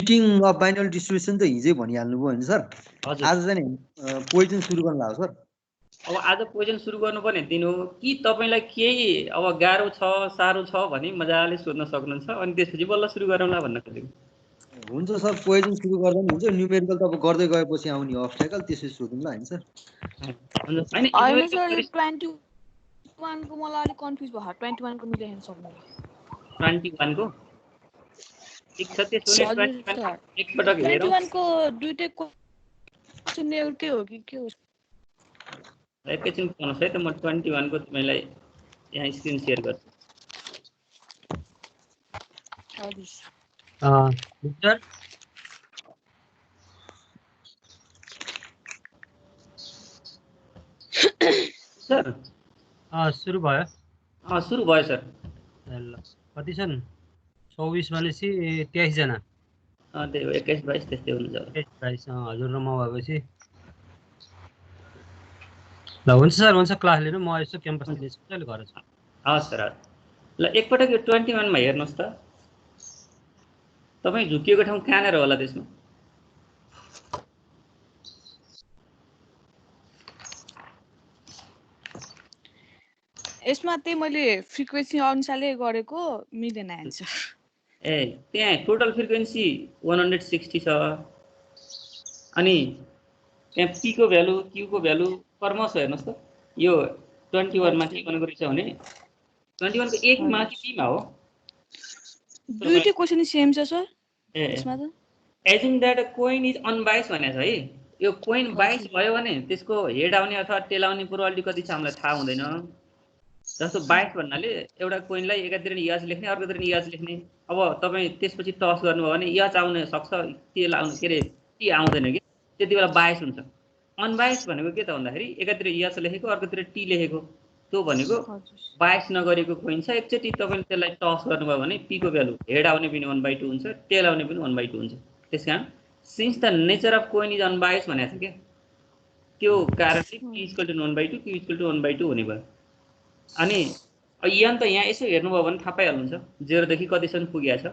Fitting of binary distribution त हिजै भनिहाल्नु भयो नि सर। हजुर आज चाहिँ पोइजन सुरु गर्नु लाग्यो सर। अब आज पोजिसन सुरु गर्नुपर्ने दिन हो कि तपाईँलाई केही अब गाह्रो छ साह्रो छ भने मजाले सोध्न सक्नुहुन्छ अनि त्यसपछि बल्ल सुरु गरौँला भन्न खोजेको। हुन्छ सर, पोइजन सुरु गर्दा पनि हुन्छ। न्युमेरिकल त अब गर्दै गएपछि आउने अब्स्ट्याकल त्यसपछि सोधौँला होइन सर। होइन होइन सर, यो 21 को मलाई अलिक कन्फ्युज भयो। 21 को मिलाइदिन सक्नुहुन्छ? 21 को ठिक छ, त्यसो भने हजुर 21 सर। एकपटक हेरौँ। 21 को दुईटै क्वेसन एउटै हो कि के हो? एकैछिन पाउनुहोस् है त, म 21 को तपाईँलाई यहाँ स्क्रिन सेयर गर्छु। हजुर भिक्टर सर सुरु भयो। सुरु भयो सर। ल कति छन्? 24 भनेपछि 23 जना। त्यही हो, 21-22 त्यस्तै हुन्छ। 22 हजुर र म भएपछि ल हुन्छ सर, हुन्छ क्लास लिनु। म यसो क्याम्पसमा लिन्छु, कहिले घर छु। हस् सर। ल एकपटक यो 21 मा हेर्नुहोस् त, तपाईँ झुकिएको ठाउँ कहाँनिर होला त्यसमा? यसमा त्यही मैले फ्रिक्वेन्सी अनुसारले गरेको मिलेन एन्सर। त्यहाँ टोटल फ्रिक्वेन्सी 160 छ। अनि त्यहाँ पी को भ्यालु क्यू को भ्यालु क्रमशः हेर्नुहोस् त। यो 21 मा के भनेको रहेछ भने 21 को 1 मा कि 2 मा हो? दुईटै क्वेसन सेम छ सर यसमा त। Assume that coin is unbiased भनेको छ है। यो कोइन बाइस भयो भने त्यसको हेड आउने अथवा टेल आउने प्रोबेबिलिटी कति छ हामीलाई थाहा हुँदैन। जस्तो 22 भन्नाले एउटा कोइनलाई एकातिर यस लेख्ने अर्कोतिर यस लेख्ने। अब तपाईँ त्यसपछि टस गर्नुभयो भने यस आउन सक्छ, टेल आउनु के अरे टी आउँदैन कि, त्यति बेला 22 हुन्छ। अनबाइस भनेको के त भन्दाखेरि एकातिर यस लेखेको अर्कोतिर टी लेखेको, त्यो भनेको 22 नगरेको कोइन छ। एकचोटि तपाईँले त्यसलाई टस गर्नुभयो भने पी को भ्यालु हेड आउने पनि 1/2 हुन्छ, टेल आउने पनि 1/2 हुन्छ। त्यसकारण since the nature of coin is unbiased भनेको छ क्या, त्यो कारणले p equal to 1/2 q equal to 1/2 हुने भयो। अनि यन त यहाँ यसो हेर्नुभयो भने थाहा पाइहाल्नुहुन्छ 0 देखि कतिसम्म पुगेको छ,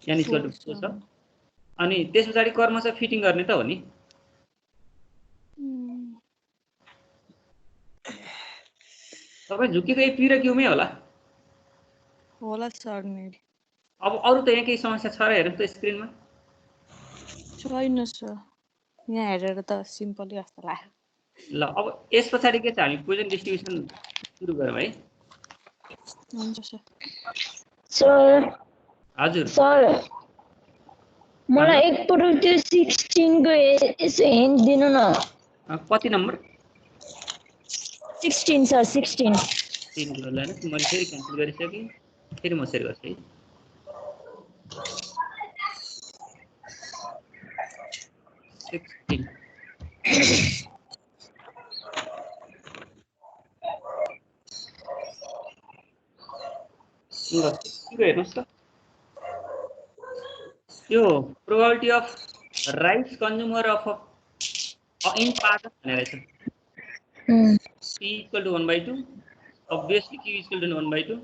यान इक्वल टु 4 छ। अनि त्यस पछाडि क्रमशः फिटिङ गर्ने त हो नि। तपाईँ झुकेको ए पी र क्यूमै होला सर मेरो। अब अरू त यहाँ केही समस्या छ र हेर्नुहोस् त स्क्रिनमा। छैन सर, यहाँ हेरेर त सिम्पली जस्तो लाग्यो। ल अब यस पछाडि के छ, हामी पोइजन डिस्ट्रिब्युसन सुरु गरौँ है। हुन्छ सर। सर हजुर सर मलाई एकपटक त्यो 16 को यसो हिन्ट दिनु न। कति नम्बर? 16 सर, 16। 3 किलो लानुहोस्, मैले फेरि क्यान्सल गरिसकेँ, फेरि म सेयर गर्छु है। हेर्नुहोस् त, यो probability of right consumer of in part भनेर रहेछ। P equal to 1/2, obviously Q equal to 1/2,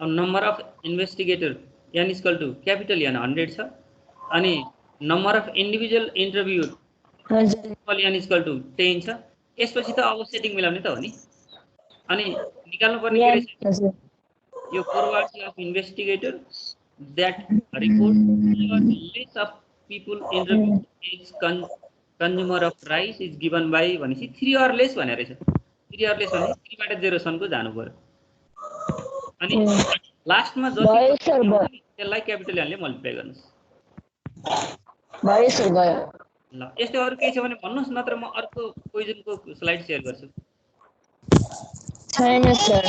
और number of investigator N equal to capital N 100 छ, अनि number of individual interviewed N equal to 10 छ। यसपछि त अब सेटिङ मिलाउने त हो नि। अनि निकाल्नु पर्ने के रहेछ, यो probability of investigator that report list of people interviewed is consumer of rice is given by भनेपछि 3 or less भनेर रहेछ। 3 or less भने 3 बाट 0 सम्मको जानु पर्यो। अनि लास्टमा जति त्यसलाई क्यापिटल एनले मल्टिप्लाई गर्नुस्। भयो सर, भयो। ल यस्तै अरु केही छ भने भन्नुस्, नत्र म अर्को पोइजनको स्लाइड शेयर गर्छु। छैन सर।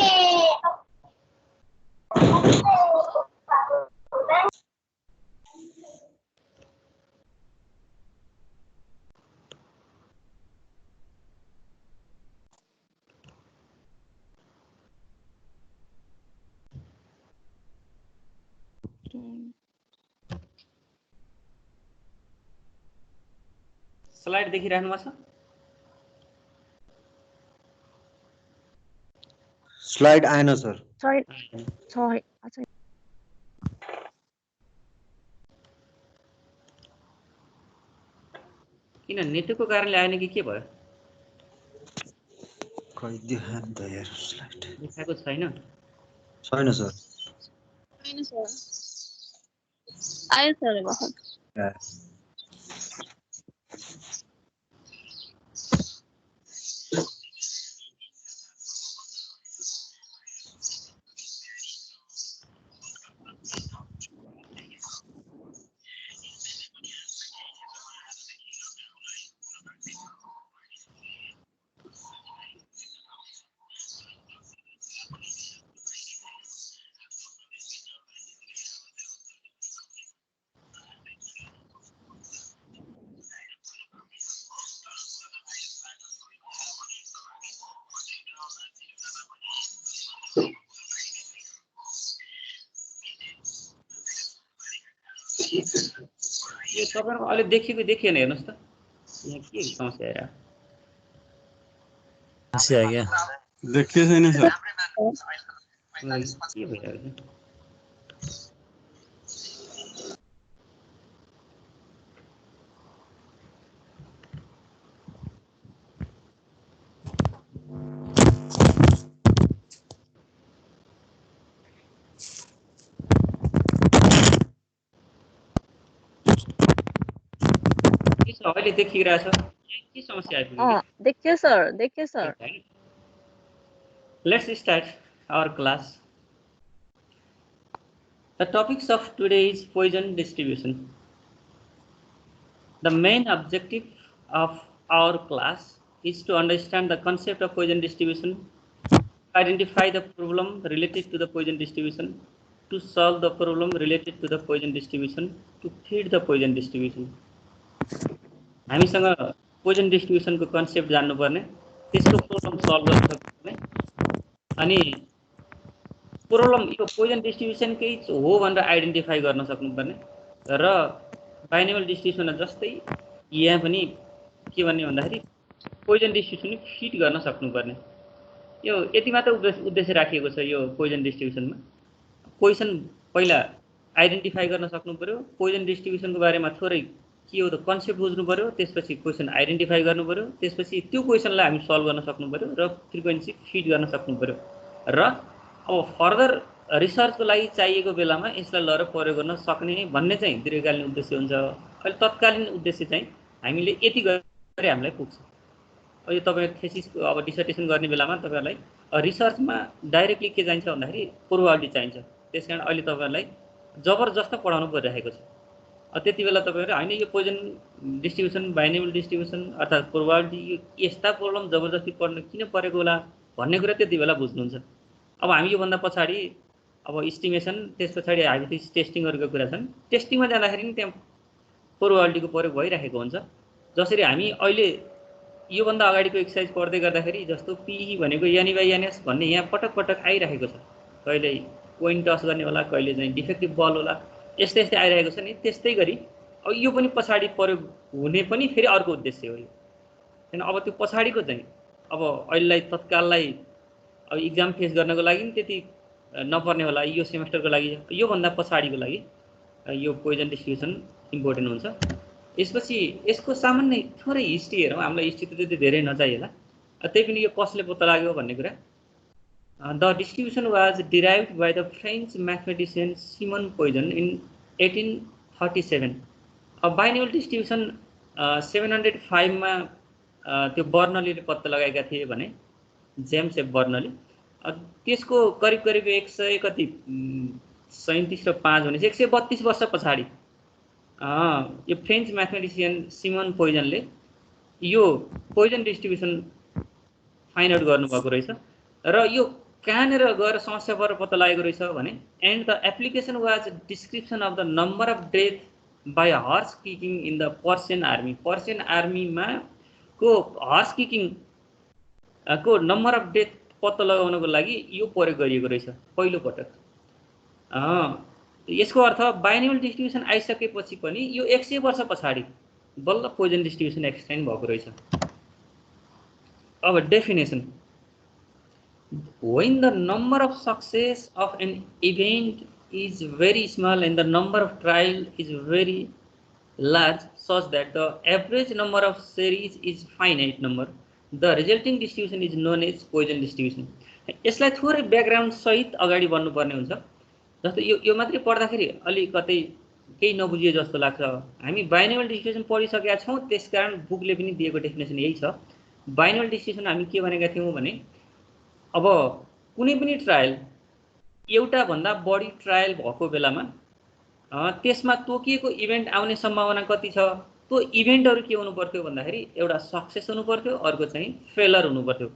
स्लाइड देखिराख्नु भएको छ? स्लाइड आएन सर। किन नेटवर्कको कारणले आएन कि के भयो? खै देखाएन त यार स्लाइड देखाएको छैन। छैन सर छैन सर आयो सर भर्खर यो तपाईहरुको अहिले देखिएन हेर्नुस् त यहाँ के समस्या आयो? समस्या क्या देखिए छैन सर के भइरहेको छ? अहिले देखिरहेछ के समस्या आइपुग्यो? देखियो sir Let's start our class. The topics of today is Poisson distribution. The main objective of our class is to understand the concept of Poisson distribution, identify the problem related to the Poisson distribution, to solve the problem related to the Poisson distribution, to fit the Poisson distribution. हामीसँग poison डिस्ट्रिब्युसनको concept जान्नुपर्ने, त्यसको problem solve गर्न सक्नुपर्ने, अनि problem यो poison डिस्ट्रिब्युसनकै हो भनेर identify गर्न सक्नुपर्ने र बाइनोमियल डिस्ट्रिब्युसन जस्तै यहाँ पनि के भन्ने भन्दाखेरि पोइजन डिस्ट्रिब्युसन फिट गर्न सक्नुपर्ने। यो यति मात्र उद्देश्य राखिएको छ यो पोइजन डिस्ट्रिब्युसनमा। पोइजन पहिला आइडेन्टिफाई गर्न सक्नु पर्यो, पोइजन डिस्ट्रिब्युसनको बारेमा थोरै के हो त कन्सेप्ट बुझ्नु पर्यो, त्यसपछि क्वेसन आइडेन्टिफाई गर्नु पर्यो, त्यसपछि त्यो क्वेसनलाई हामी सल्भ गर्न सक्नु पर्यो र फ्रिक्वेन्सी फिट गर्न सक्नु पर्यो र अब फर्दर रिसर्चको लागि चाहिएको बेलामा यसलाई लएर प्रयोग गर्न सक्ने भन्ने चाहिँ दीर्घकालीन उद्देश्य हुन्छ। अहिले तत्कालीन उद्देश्य चाहिँ हामीले यति गरे हामीलाई पुग्छ। अब यो तपाईहरु थेसिस अब डिसर्टेसन गर्ने बेलामा तपाईहरुलाई रिसर्चमा डाइरेक्टली के चाहिन्छ भन्दाखेरि प्रोबेबिलिटी चाहिन्छ। त्यसकारण अहिले तपाईहरुलाई जबरजस्त पढाउनु परिरहेको छ। त्यति बेला तपाईहरु हैन यो पोइजन डिस्ट्रिब्युसन, बाइनोमियल डिस्ट्रिब्युसन अर्थात प्रोबेबिलिटी यस्ता प्रब्लम जबरजस्ती पढ्न किन परेको होला भन्ने कुरा त्यति बेला बुझ्नुहुन्छ। अब हामी यो भन्दा पछाडी अब एस्टिमेसन, त्यसपछि हाइपोथेसिस टेस्टिङहरुको कुरा छन्। टेस्टिङमा जाँदाखेरि नि त्यहाँ प्रोबेबिलिटीको प्रयोग भइरहेको हुन्छ। जसरी हामी अहिले यो भन्दा अगाडिको एक्सरसाइज पढ्दै गर्दाखेरि जस्तो पी भनेको एन/एन/एस भन्ने यहाँ पटक पटक आइरहेको छ। कहिले कोइन टस गर्ने होला, कहिले चाहिँ डिफेक्टिभ बल होला, यस्तै यस्तै आइरहेको छ नि। त्यस्तै गरी अब यो पनि पछाडी प्रयोग हुने पनि फेरि अर्को उद्देश्य हो यो। हैन अब त्यो पछाडीको चाहिँ अब अहिलेलाई तत्काललाई अब एक्जाम फेस गर्नको लागि नि त्यति नपर्ने होला, यो सेमेस्टरको लागि, यो भन्दा पछाडीको लागि यो पोइजन डिस्ट्रिब्युसन इम्पोर्टेन्ट हुन्छ। यसपछि यसको सामान्य थोरै हिस्ट्री हेरौँ। हामीलाई हिस्ट्री त त्यति धेरै नचाहिएला, त्यही पनि यो कसले पत्ता लाग्यो भन्ने कुरा। The distribution was derived by the French mathematician Simon Poisson in 1837। अब बाइनोमियल डिस्ट्रिब्युसन 705 मा त्यो बर्नलीले पत्ता लगाएका थिए भने, जेम्स एफ बर्नली। त्यसको करिब करिब 100 कति 37 र 5 भनेपछि 132 वर्ष पछाडी यो फ्रेन्च म्याथमेटिसियन सिमन पोइजनले यो पोइजन डिस्ट्रिब्युसन फाइन्ड आउट गर्नुभएको रहेछ र यो कहाँनिर गएर समस्या पर पत्ता लागेको रहेछ भने and the application was description of the number of death by horse kicking in the Persian army. Persian आर्मीमा को हर्स किकिङ को नम्बर अफ डेथ पत्ता लगाउनको लागि यो प्रयोग गरिएको रहेछ पहिलो पटक। यसको अर्थ बाइनोमियल डिस्ट्रिब्युसन आइसकेपछि पनि यो 100 वर्ष पछाडी बल्ल पोइजन डिस्ट्रिब्युसन एक्सटेन्ड भएको रहेछ। अब definition, when the number of success of an event is very small and the number of trial is very large such that the average number of series is finite number. The resulting distribution is known as Poisson distribution. यसलाई थोरै background सहित अगाडि बढ्नुपर्ने हुन्छ। जस्तो यो मात्रै पढ्दाखेरि अलि कतै केही नबुझिए जस्तो लाग्छ। हामी बाइनोमियल डिस्ट्रिब्युसन पढिसकेका छौँ, त्यसकारण बुकले पनि दिएको डेफिनेसन यही छ। बाइनोमियल डिस्ट्रिब्युसन हामी के भनेका थियौँ भने अब कुनै पनि ट्रायल एउटा भन्दा बढी ट्रायल भएको बेलामा त्यसमा तोकिएको इभेन्ट आउने सम्भावना कति छ, त्यो इभेन्टहरू के हुनु पर्थ्यो भन्दाखेरि एउटा सक्सेस हुनु पर्थ्यो, अर्को चाहिँ फेलर हुनु पर्थ्यो।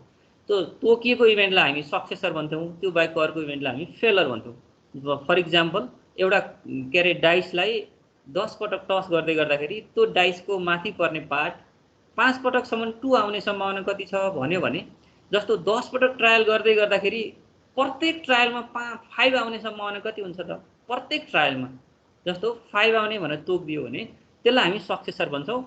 त्यो तोकिएको इभेन्टलाई हामी सक्सेसर भन्थ्यौँ, त्यो बाहेकको अर्को इभेन्टलाई हामी फेलर भन्थ्यौँ। फर इक्जाम्पल एउटा के अरे डाइसलाई 10 पटक टस गर्दै गर्दाखेरि त्यो डाइसको माथि पर्ने पार्ट 5 पटकसम्म 2 आउने सम्भावना कति छ भन्यो भने जस्तो 10 पटक ट्रायल गर्दै गर्दाखेरि प्रत्येक ट्रायलमा 5 आउने सम्भावना कति हुन्छ त? प्रत्येक ट्रायलमा जस्तो 5 आउने भनेर तोकिदियो भने त्यसलाई हामी सक्सेसर भन्छौँ।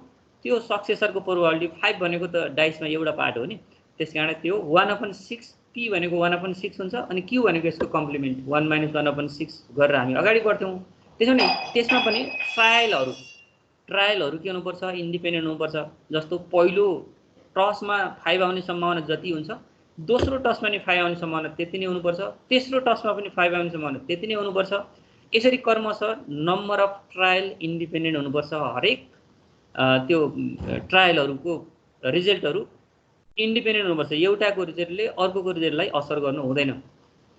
त्यो सक्सेसरको प्रोबेबिलिटी 5 भनेको त डाइसमा एउटा पार्ट हो नि, त्यसकारण त्यो 1/6 p भनेको 1/6 हुन्छ अनि q भनेको यसको कम्प्लिमेन्ट 1 - 1/6 गरेर हामी अगाडि बढ्थ्यौँ। त्यसो भने त्यसमा पनि ट्रायलहरू के हुनुपर्छ? इन्डिपेन्डेन्ट हुनुपर्छ। जस्तो पहिलो टसमा 5 आउने सम्भावना जति हुन्छ, दोस्रो टसमा पनि 5 आउने सम्भावना त्यति नै हुनुपर्छ, तेस्रो टसमा पनि 5 आउने सम्भावना त्यति नै हुनुपर्छ। यसरी क्रमशः नम्बर अफ ट्रायल इन्डिपेन्डेन्ट हुनुपर्छ। हरेक त्यो ट्रायलहरूको रिजल्टहरू इन्डिपेन्डेन्ट हुनुपर्छ। एउटाको रिजल्टले अर्कोको रिजल्टलाई असर गर्नु हुँदैन।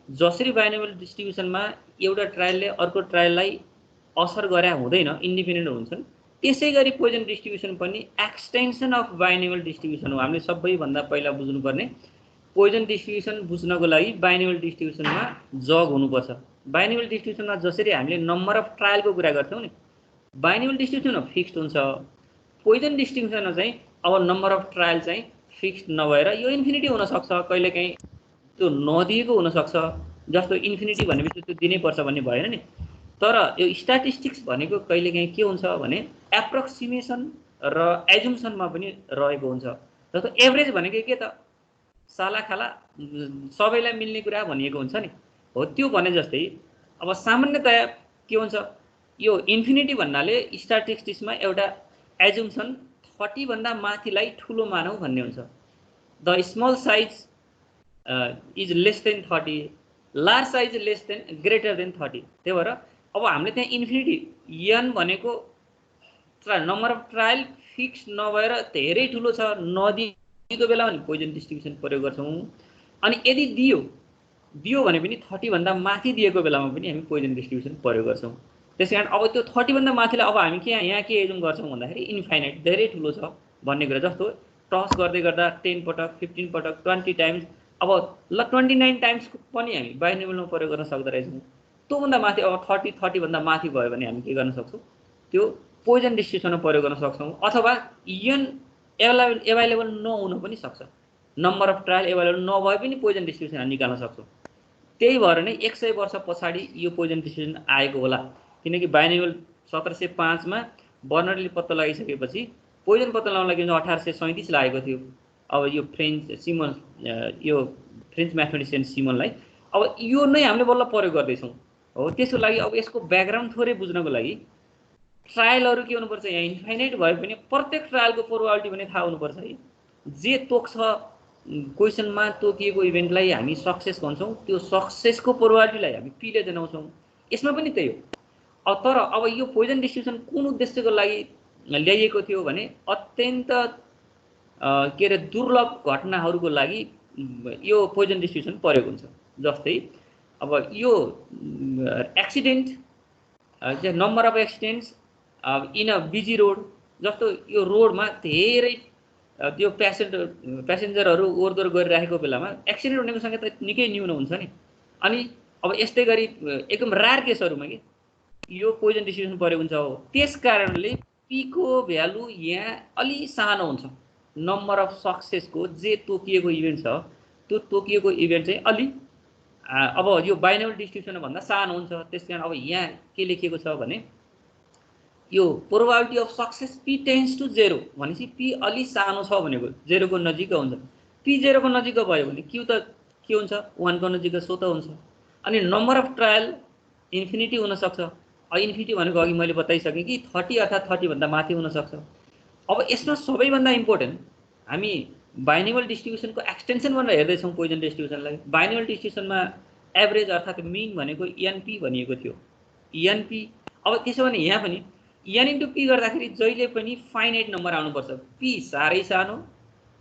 जसरी बाइनोमियल डिस्ट्रिब्युसनमा एउटा ट्रायलले अर्को ट्रायललाई असर गरे हुँदैन, इन्डिपेन्डेन्ट हुन्छन्, त्यसै गरी पोइजन डिस्ट्रिब्युसन पनि एक्सटेन्सन अफ बाइनोमियल डिस्ट्रिब्युसन हो। हामीले सबैभन्दा पहिला बुझ्नुपर्ने पोइजन डिस्ट्रिब्युसन बुझ्नको लागि बाइनोमियल डिस्ट्रिब्युसनमा जग हुनुपर्छ। बाइनोमियल डिस्ट्रिब्युसनमा जसरी हामीले नम्बर अफ ट्रायलको कुरा गर्थ्यौँ नि, बाइनोमियल डिस्ट्रिब्युसनमा फिक्स्ड हुन्छ। पोइजन डिस्ट्रिब्युसनमा चाहिँ अब नम्बर अफ ट्रायल चाहिँ फिक्स्ड नभएर यो इन्फिनिटी हुनसक्छ, कहिलेकाहीँ त्यो नदिएको हुनसक्छ। जस्तो इन्फिनिटी भनेपछि त्यो दिनैपर्छ भन्ने भएन नि। तर यो स्ट्याटिस्टिक्स भनेको कहिलेकाहीँ के हुन्छ भने एप्रोक्सिमेसन र एजुम्सनमा पनि रहेको हुन्छ। जस्तो एभरेज भनेको के त? सालाखाला सबैलाई मिल्ने कुरा भनिएको हुन्छ नि, हो त्यो भने जस्तै। अब सामान्यतया के हुन्छ, यो इन्फिनिटी भन्नाले स्ट्याटिस्टिक्समा एउटा एजुम्सन 40 भन्दा माथिलाई ठुलो मानौ भन्ने हुन्छ। The small size is less than 30, large size less than greater than 30। त्यही भएर अब हामीले त्यहाँ इन्फिनिटी n भनेको नम्बर अफ ट्रायल फिक्स नभएर धेरै ठुलो छ, नदिएको बेला पनि पोइजन डिस्ट्रिब्युसन प्रयोग गर्छौँ। अनि यदि दियो भने पनि 30 भन्दा माथि दिएको बेलामा पनि हामी पोइजन डिस्ट्रिब्युसन प्रयोग गर्छौँ। त्यसकारण अब त्यो 30 भन्दा माथिलाई अब हामी यहाँ के एजुम गर्छौँ भन्दाखेरि इन्फाइनाइट, धेरै ठुलो छ भन्ने कुरा। जस्तो टस गर्दै गर्दा 10 पटक 15 पटक 20 टाइम्स, अब ल 29 टाइम्स पनि हामी बाइनोमियलमा प्रयोग गर्न सक्दो रहेछौँ। त्योभन्दा माथि अब 30 भन्दा माथि भयो भने हामी के गर्न सक्छौँ? त्यो पोइजन डिस्ट्रिब्युसनमा प्रयोग गर्न सक्छौँ। अथवा n एभाइलेबल नहुन पनि सक्छ, नम्बर अफ ट्रायल एभाइलेबल नभए पनि पोइजन डिस्ट्रिब्युसन हामी निकाल्न सक्छौँ। त्यही भएर नै 100 वर्ष पछाडि यो पोइजन डिस्ट्रिब्युसन आएको होला, किनकि बाइनोमियल 1705 मा बर्नरले पत्ता लगाइसकेपछि पोइजन पत्ता लगाउन लागि 1837 लागेको थियो। अब यो फ्रेन्च म्याथमेटिसियन सिमनलाई अब यो नै हामीले बल्ल प्रयोग गर्दैछौँ, हो। त्यसको लागि अब यसको ब्याकग्राउन्ड थोरै बुझ्नको लागि ट्रायलहरू के हुनुपर्छ? यहाँ इन्फाइनाइट भए पनि प्रत्येक ट्रायलको प्रोबेबिलिटी पनि थाहा हुनुपर्छ है। जे तोक्छ क्वेसनमा तोकिएको इभेन्टलाई हामी सक्सेस भन्छौँ, त्यो सक्सेसको प्रोबेबिलिटीलाई हामी p ले जनाउँछौँ। यसमा पनि त्यही हो। तर अब यो पोइजन डिस्ट्रिब्युसन कुन उद्देश्यको लागि ल्याइएको थियो भने अत्यन्त के अरे दुर्लभ घटनाहरूको लागि यो पोइजन डिस्ट्रिब्युसन प्रयोग हुन्छ। जस्तै अब यो accident, number of accidents in a busy road, जस्तो यो रोडमा धेरै त्यो प्यासेन्जरहरू ओहोरदोहोर गरिरहेको बेलामा एक्सिडेन्ट हुनेको सङ्ख्या त निकै न्यून हुन्छ नि। अनि अब यस्तै गरी एकदम रार केसहरूमा कि यो पोइजन डिस्ट्रिब्युसन प्रयोग हुन्छ हो। त्यस कारणले p को भ्यालु यहाँ अलि सानो हुन्छ। नम्बर अफ सक्सेसको जे तोकिएको इभेन्ट छ त्यो तोकिएको इभेन्ट चाहिँ अलि अब यो बाइनोमियल डिस्ट्रिब्युसन भन्दा सानो हुन्छ। त्यसकारण अब यहाँ के लेखिएको छ भने यो probability of success p tends to 0 भनेपछि p अलि सानो छ भनेको 0 को नजिक हुन्छ। p 0 को नजिक भयो भने q त के हुन्छ? 1 को नजिक स्वतः हुन्छ। अनि नम्बर अफ ट्रायल इन्फिनिटी हुन सक्छ इन्फिनिटी भनेको अघि मैले बताइसकेँ कि 30 अर्थात् 30 भन्दा माथि हुन सक्छ। अब यसमा सबैभन्दा इम्पोर्टेन्ट हामी बाइनोमियल डिस्ट्रिब्युसनको एक्सटेन्सन भनेर हेर्दैछौँ पोइजन डिस्ट्रिब्युसनलाई। बाइनोमियल डिस्ट्रिब्युसनमा एभरेज अर्थात् मिन भनेको एनपी भनिएको थियो, एनपी। अब त्यसो भने यहाँ पनि एन इन्टु पी गर्दाखेरि जहिले पनि फाइनाइट नम्बर आउनुपर्छ। पी साह्रै सानो,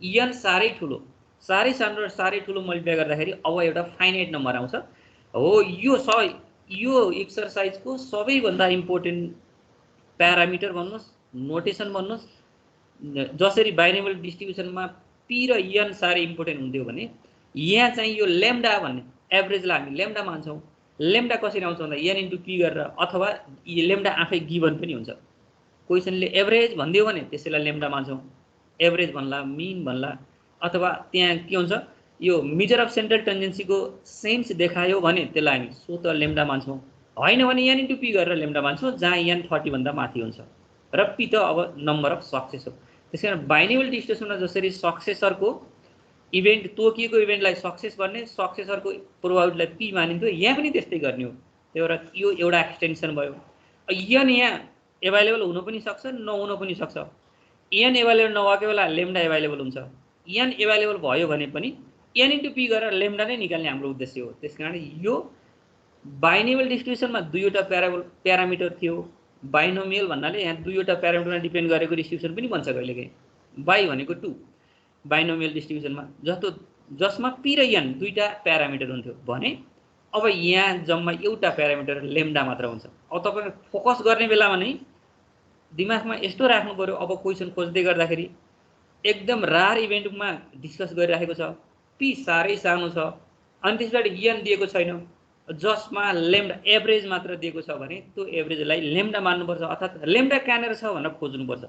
एन साह्रै ठुलो, साह्रै सानो र साह्रै ठुलो मल्टिप्लाई गर्दाखेरि अब एउटा फाइनाइट नम्बर आउँछ। हो यो एक्सरसाइजको सबैभन्दा इम्पोर्टेन्ट प्यारामिटर भन्नुहोस्, नोटेसन भन्नुहोस्। जसरी बाइनोमियल डिस्ट्रिब्युसनमा पी र एन साह्रै इम्पोर्टेन्ट हुन्थ्यो भने यहाँ चाहिँ यो लेम्डा भन्ने एभरेजलाई हामी लेम्डा मान्छौँ। लेम्डा कसरी आउँछ भन्दा एन इन्टु पी गरेर, अथवा लेम्डा आफै गिभन पनि हुन्छ। क्वेसनले एभरेज भनिदियो भने त्यसैलाई लेम्डा मान्छौँ, एभरेज भन्ला, मिन भन्ला, अथवा त्यहाँ के हुन्छ यो मेजर अफ सेन्ट्रल टेन्डेन्सीको सेन्स देखायो भने त्यसलाई हामी स्वतः लेम्डा मान्छौँ। होइन भने एन इन्टु पी गरेर लेम्डा मान्छौँ, जहाँ एन 30 भन्दा माथि हुन्छ र पी त अब नम्बर अफ सक्सेस हो। त्यसै कारण बाइनोमियल डिस्ट्रिब्युसनमा जसरी सक्सेसरको इभेन्ट तोकिएको इभेन्टलाई सक्सेस भन्ने, सक्सेसरको प्रोबाबिलिटीलाई पी मानिन्थ्यो, यहाँ पनि त्यस्तै गर्ने हो। त्यो भएर यो एउटा एक्सटेन्सन भयो। एन यहाँ एभाइलेबल हुन पनि सक्छ, नहुन पनि सक्छ। एन एभाइलेबल नभएको बेला लेम्डा एभाइलेबल हुन्छ, एन एभाइलेबल भयो भने पनि एन इन्टु पी गरेर लेम्डा नै निकाल्ने हाम्रो उद्देश्य हो। त्यस कारण यो बाइनोमियल डिस्ट्रिब्युसनमा दुईवटा प्यारामिटर थियो। बाइनोमियल भन्नाले यहाँ दुईवटा प्यारामिटरमा डिपेन्ड गरेको डिस्ट्रिब्युसन पनि बन्छ कहिलेकाहीँ। बाई भनेको 2 बाइनोमियल डिस्ट्रिब्युसनमा, जसमा पी र एन दुईटा प्यारामिटर हुन्थ्यो भने अब यहाँ जम्मा एउटा प्यारामिटर लेम्डा मात्र हुन्छ। अब तपाईले फोकस गर्ने बेलामा नै दिमागमा यस्तो राख्नु पर्यो, अब क्वेसन खोज्दै गर्दाखेरि एकदम रार इभेन्टमा डिस्कस गरिरहेको छ, पी साह्रै सानो छ, अनि त्यसबाट एन दिएको छैन, जसमा लेम्डा एभरेज मात्र दिएको छ भने त्यो एभरेजलाई लेम्डा मान्नुपर्छ, अर्थात् लेम्डा कहाँनिर छ भनेर खोज्नुपर्छ।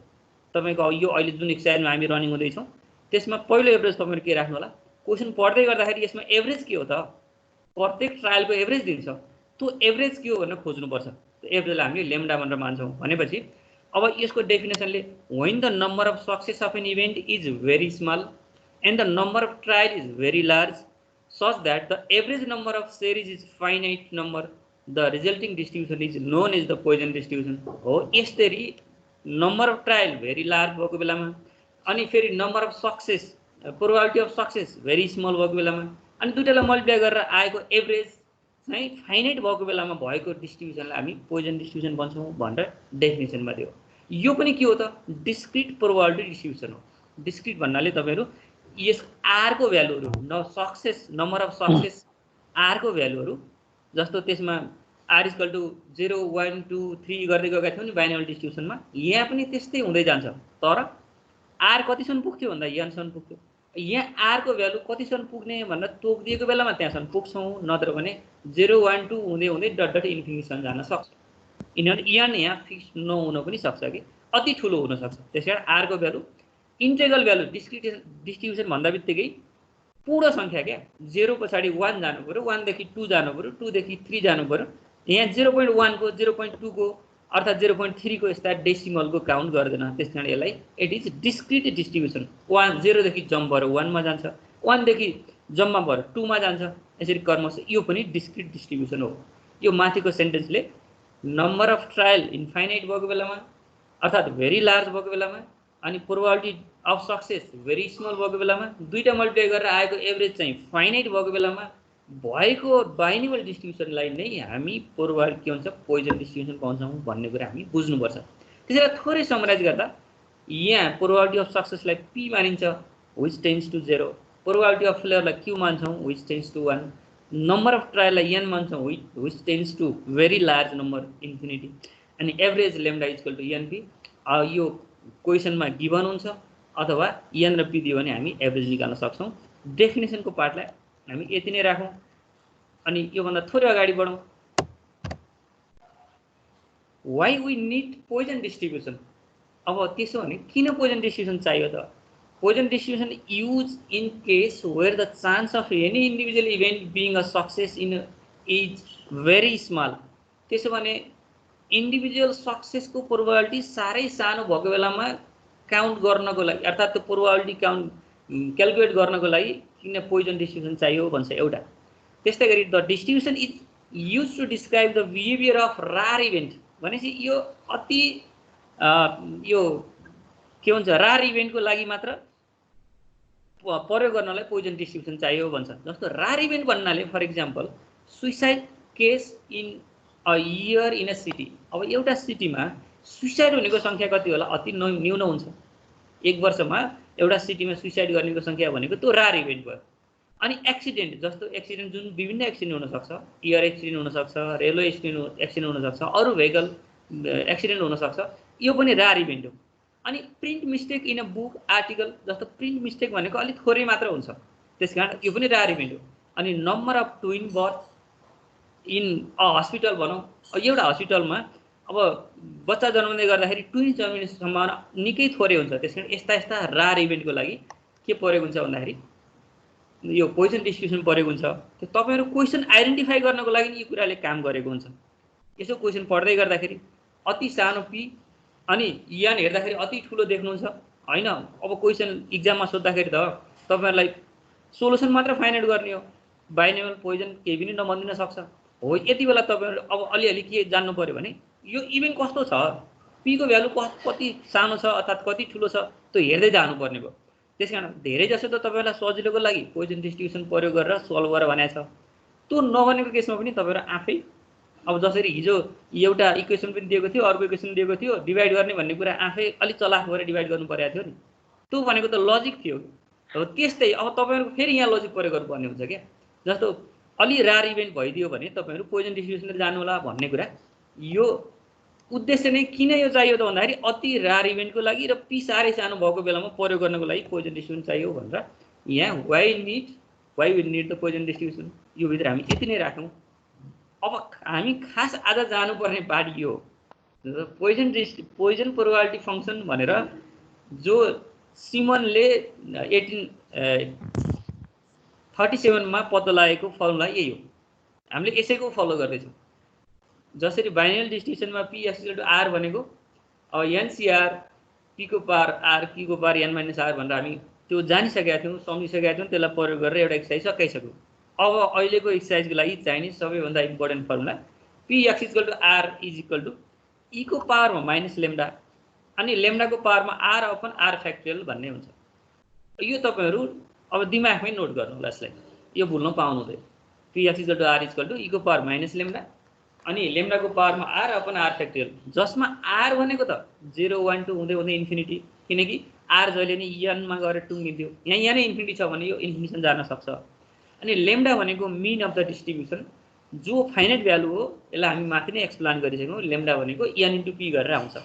तपाईँको यो अहिले जुन एक्सर्साइजमा हामी रनिङ हुँदैछौँ त्यसमा पहिलो एभरेज तपाईँले के राख्नु होला, क्वेसन पढ्दै गर्दाखेरि यसमा एभरेज के हो त, प्रत्येक ट्रायलको एभरेज दिन्छ, त्यो एभरेज के हो भनेर खोज्नुपर्छ। त्यो एभरेजलाई हामीले लेम्डा भनेर मान्छौँ भनेपछि अब यसको डेफिनेसनले when the number of success of an event is very small and the number of trial is very large such that the average number of series is finite number, the resulting distribution is known as the Poisson distribution. हो यसरी number of trial very large भएको बेलामा अनि फेरि number of success probability of success very small भएको बेलामा अनि दुईटालाई multiply गरेर आएको एभरेज चाहिँ फाइनाइट भएको बेलामा भएको डिस्ट्रिब्युसनलाई हामी पोइजन डिस्ट्रिब्युसन भन्छौँ भनेर डेफिनेसनमा दियो। यो पनि के हो त, डिस्क्रिट प्रोबाबिलिटी डिस्ट्रिब्युसन हो। डिस्क्रिट भन्नाले तपाईँहरू यस आर को भ्यालुहरू success number of success r को भ्यालुहरू जस्तो त्यसमा आर इक्वल टु 0 1 2 3 गर्दै गएका थियौँ नि बाइनोमियल डिस्ट्रिब्युसनमा, यहाँ पनि त्यस्तै हुँदै जान्छ। तर आर कतिसम्म पुग्थ्यो भन्दा एनसम्म पुग्थ्यो। यहाँ आर को भ्यालु कतिसम्म पुग्ने भनेर तोकिदिएको बेलामा त्यहाँसम्म पुग्छौँ, नत्र भने 0 1 2 हुँदै हुँदै डट डट इन्फिनिटीसम्म जान सक्छ। किनभने एन यहाँ फिक्स नहुन पनि सक्छ कि अति ठुलो हुनसक्छ। त्यस कारण आर को भ्यालु इन्टेग्रल भ्यालु डिस्ट्रिब्युसन भन्दा बित्तिकै पूर्ण सङ्ख्या क्या, 0 पछाडि 1 जानु पऱ्यो, 1 देखि 2 जानु पऱ्यो, 2 देखि 3 जानु पऱ्यो। यहाँ 0.1 को 0.2 को अर्थात् 0.3 को यस्ता डेसिमलको काउन्ट गर्दैन। त्यस कारण यसलाई इट इज डिस्क्रिट डिस्ट्रिब्युसन। 0 देखि जम्प भएर 1 मा जान्छ, 1 देखि जम्मा भएर 2 मा जान्छ, यसरी क्रमशः यो पनि डिस्क्रिट डिस्ट्रिब्युसन हो। यो माथिको सेन्टेन्सले नम्बर अफ ट्रायल इन्फाइनाइट भएको बेलामा अर्थात् भेरी लार्ज भएको बेलामा अनि probability of success very small भएको बेलामा दुईटा मल्टिप्लाई गरेर आएको एभरेज चाहिँ फाइनाइट भएको बेलामा भएको बाइनोमियल डिस्ट्रिब्युसनलाई नै हामी प्रोबाबिलिटी के हुन्छ पोइजन डिस्ट्रिब्युसन पाउँछौँ भन्ने कुरा हामी बुझ्नुपर्छ। त्यसैले थोरै समराइज गर्दा यहाँ प्रोबाबिलिटी अफ सक्सेसलाई पी मानिन्छ which tends to 0, probability of फेलियरलाई क्यू मान्छौँ which tends to 1, number of ट्रायललाई एन मान्छौँ which tends to very large number infinity, अनि average lambda equal to np. यो क्वेसनमा गिभन हुन्छ अथवा एन र पी दियो भने हामी एभरेज निकाल्न सक्छौँ। डेफिनेसनको पार्टलाई हामी यति नै राखौँ अनि योभन्दा थोरै अगाडि बढौँ। Why we need Poisson distribution. अब त्यसो भने किन पोइजन डिस्ट्रिब्युसन चाहियो त? Poisson distribution use in case where the chance of any individual event being a success in is very small. त्यसो भने इन्डिभिजुअल सक्सेसको प्रोबाबिलिटी साह्रै सानो भएको बेलामा काउन्ट गर्नको लागि अर्थात् त्यो प्रोबाबिलिटी काउन्ट क्यालकुलेट गर्नको लागि किन पोइजन डिस्ट्रिब्युसन चाहियो भन्छ एउटा। त्यस्तै गरी the distribution is use to describe the behaviour of rare event. भनेपछि यो अति यो के भन्छ रार इभेन्टको लागि मात्र प्रयोग गर्नलाई पोइजन डिस्ट्रिब्युसन चाहियो भन्छ। जस्तो रार इभेन्ट भन्नाले for example suicide case in a year in a city. अब एउटा सिटीमा सुइसाइड हुनेको सङ्ख्या कति होला? अति न्यून हुन्छ। एक वर्षमा एउटा सिटीमा सुइसाइड गर्नेको सङ्ख्या भनेको त्यो रार इभेन्ट भयो। अनि एक्सिडेन्ट, जस्तो एक्सिडेन्ट जुन विभिन्न एक्सिडेन्ट हुनसक्छ, एयर एक्सिडेन्ट हुनसक्छ, रेलवे एक्सिडेन्ट हुनसक्छ, अरू भेहिकल एक्सिडेन्ट हुनसक्छ, यो पनि रार इभेन्ट हो। अनि print mistake in a book article, जस्तो प्रिन्ट मिस्टेक भनेको अलिक थोरै मात्र हुन्छ, त्यस कारण यो पनि रार इभेन्ट हो। अनि number of twin birth in a hospital भनौँ, एउटा हस्पिटलमा अब बच्चा जन्माउँदै गर्दाखेरि ट्विन जन्मिने सम्भावना निकै थोरै हुन्छ। त्यस कारण यस्ता यस्ता रार इभेन्टको लागि के प्रयोग हुन्छ भन्दाखेरि यो पोइजन डिस्ट्रिब्युसन प्रयोग हुन्छ। त्यो तपाईँहरू क्वेसन आइडेन्टिफाई गर्नको लागि यो कुराले काम गरेको हुन्छ। यसो क्वेसन पढ्दै गर्दाखेरि अति सानो पी अनि यान हेर्दाखेरि अति ठुलो देख्नुहुन्छ होइन। अब क्वेसन इक्जाममा सोद्धाखेरि त तपाईँहरूलाई सोलुसन मात्र फाइन्ड आउट गर्ने हो, बाइनोमियल पोइजन केही पनि नभनिदिन सक्छ हो। यति बेला तपाईँहरू अब अलिअलि के जान्नु पऱ्यो भने यो इभेन्ट कस्तो छ, पीको भ्यालु कति सानो छ अर्थात् कति ठुलो छ, त्यो हेर्दै जानुपर्ने भयो। त्यस कारण धेरै जसो त तपाईँहरूलाई सजिलोको लागि पोइजन डिस्ट्रिब्युसन प्रयोग गरेर सल्भ गरेर भनेको छ। त्यो नभनेको केसमा पनि तपाईँहरू आफै अब जसरी हिजो एउटा इक्वेसन पनि दिएको थियो, अर्को इक्वेसन दिएको थियो, डिभाइड गर्ने भन्ने कुरा आफै अलिक चलाख भएर डिभाइड गर्नु परेको थियो नि। त्यो भनेको त लजिक थियो। हो त्यस्तै अब तपाईँहरूको फेरि यहाँ लजिक प्रयोग गर्नुपर्ने हुन्छ क्या। जस्तो अलि रार इभेन्ट भइदियो भने तपाईँहरू पोइजन डिस्ट्रिब्युसनले जानु होला भन्ने कुरा, यो उद्देश्य नै किन यो चाहियो त भन्दाखेरि अति रार इभेन्टको लागि र पी साह्रै सानो भएको बेलामा प्रयोग गर्नको लागि पोइजन डिस्ट्रिब्युसन चाहियो भनेर यहाँ we will need the Poisson distribution, यो भित्र हामी यति नै राखौँ। अब हामी खास आज जानुपर्ने पार्ट यो पोइजन प्रोबेबिलिटी फङ्सन भनेर जो सिमनले 1837मा पत्ता लागेको फर्मुला यही हो। हामीले यसैको फलो गर्दैछौँ। जसरी बाइनरी डिस्ट्रिब्युसनमा पी एक्स आर भनेको एनसीआर पीको पावर आर पीको पावर एन माइनस आर भनेर हामी त्यो जानिसकेका थियौँ, सम्झिसकेका थियौँ। त्यसलाई प्रयोग गरेर एउटा एक्सर्साइज सकाइसक्यौँ। अब अहिलेको एक्सर्साइजको लागि चाहिने सबैभन्दा important formula p x r is equal to e को पावरमा माइनस लेम्डा अनि लेम्डाको पावरमा आर अपन आर फ्याक्टोरियल भन्ने हुन्छ। यो तपाईँहरू अब दिमागमै नोट गर्नु होला, यसलाई यो भुल्न पाउनु हुँदैन। P x r is equal to e को पावर माइनस लेम्डा अनि लेम्डाको पावरमा आर अपन आर फ्याक्टोरियल, जसमा आर भनेको त 0 1 2 हुँदै हुँदै इन्फिनिटी, किनकि आर जहिले नि एनमा गएर टुङ्गिन्थ्यो। यहाँ नै इन्फिनिटी छ भने यो इन्फिनिसन जान सक्छ। अनि लेम्डा भनेको मिन अफ द डिस्ट्रिब्युसन, जो फाइनाइट भ्यालु हो। यसलाई हामी माथि नै एक्सप्लेन गरिसक्यौँ। लेम्डा भनेको एन इन्टु पी गरेर आउँछ।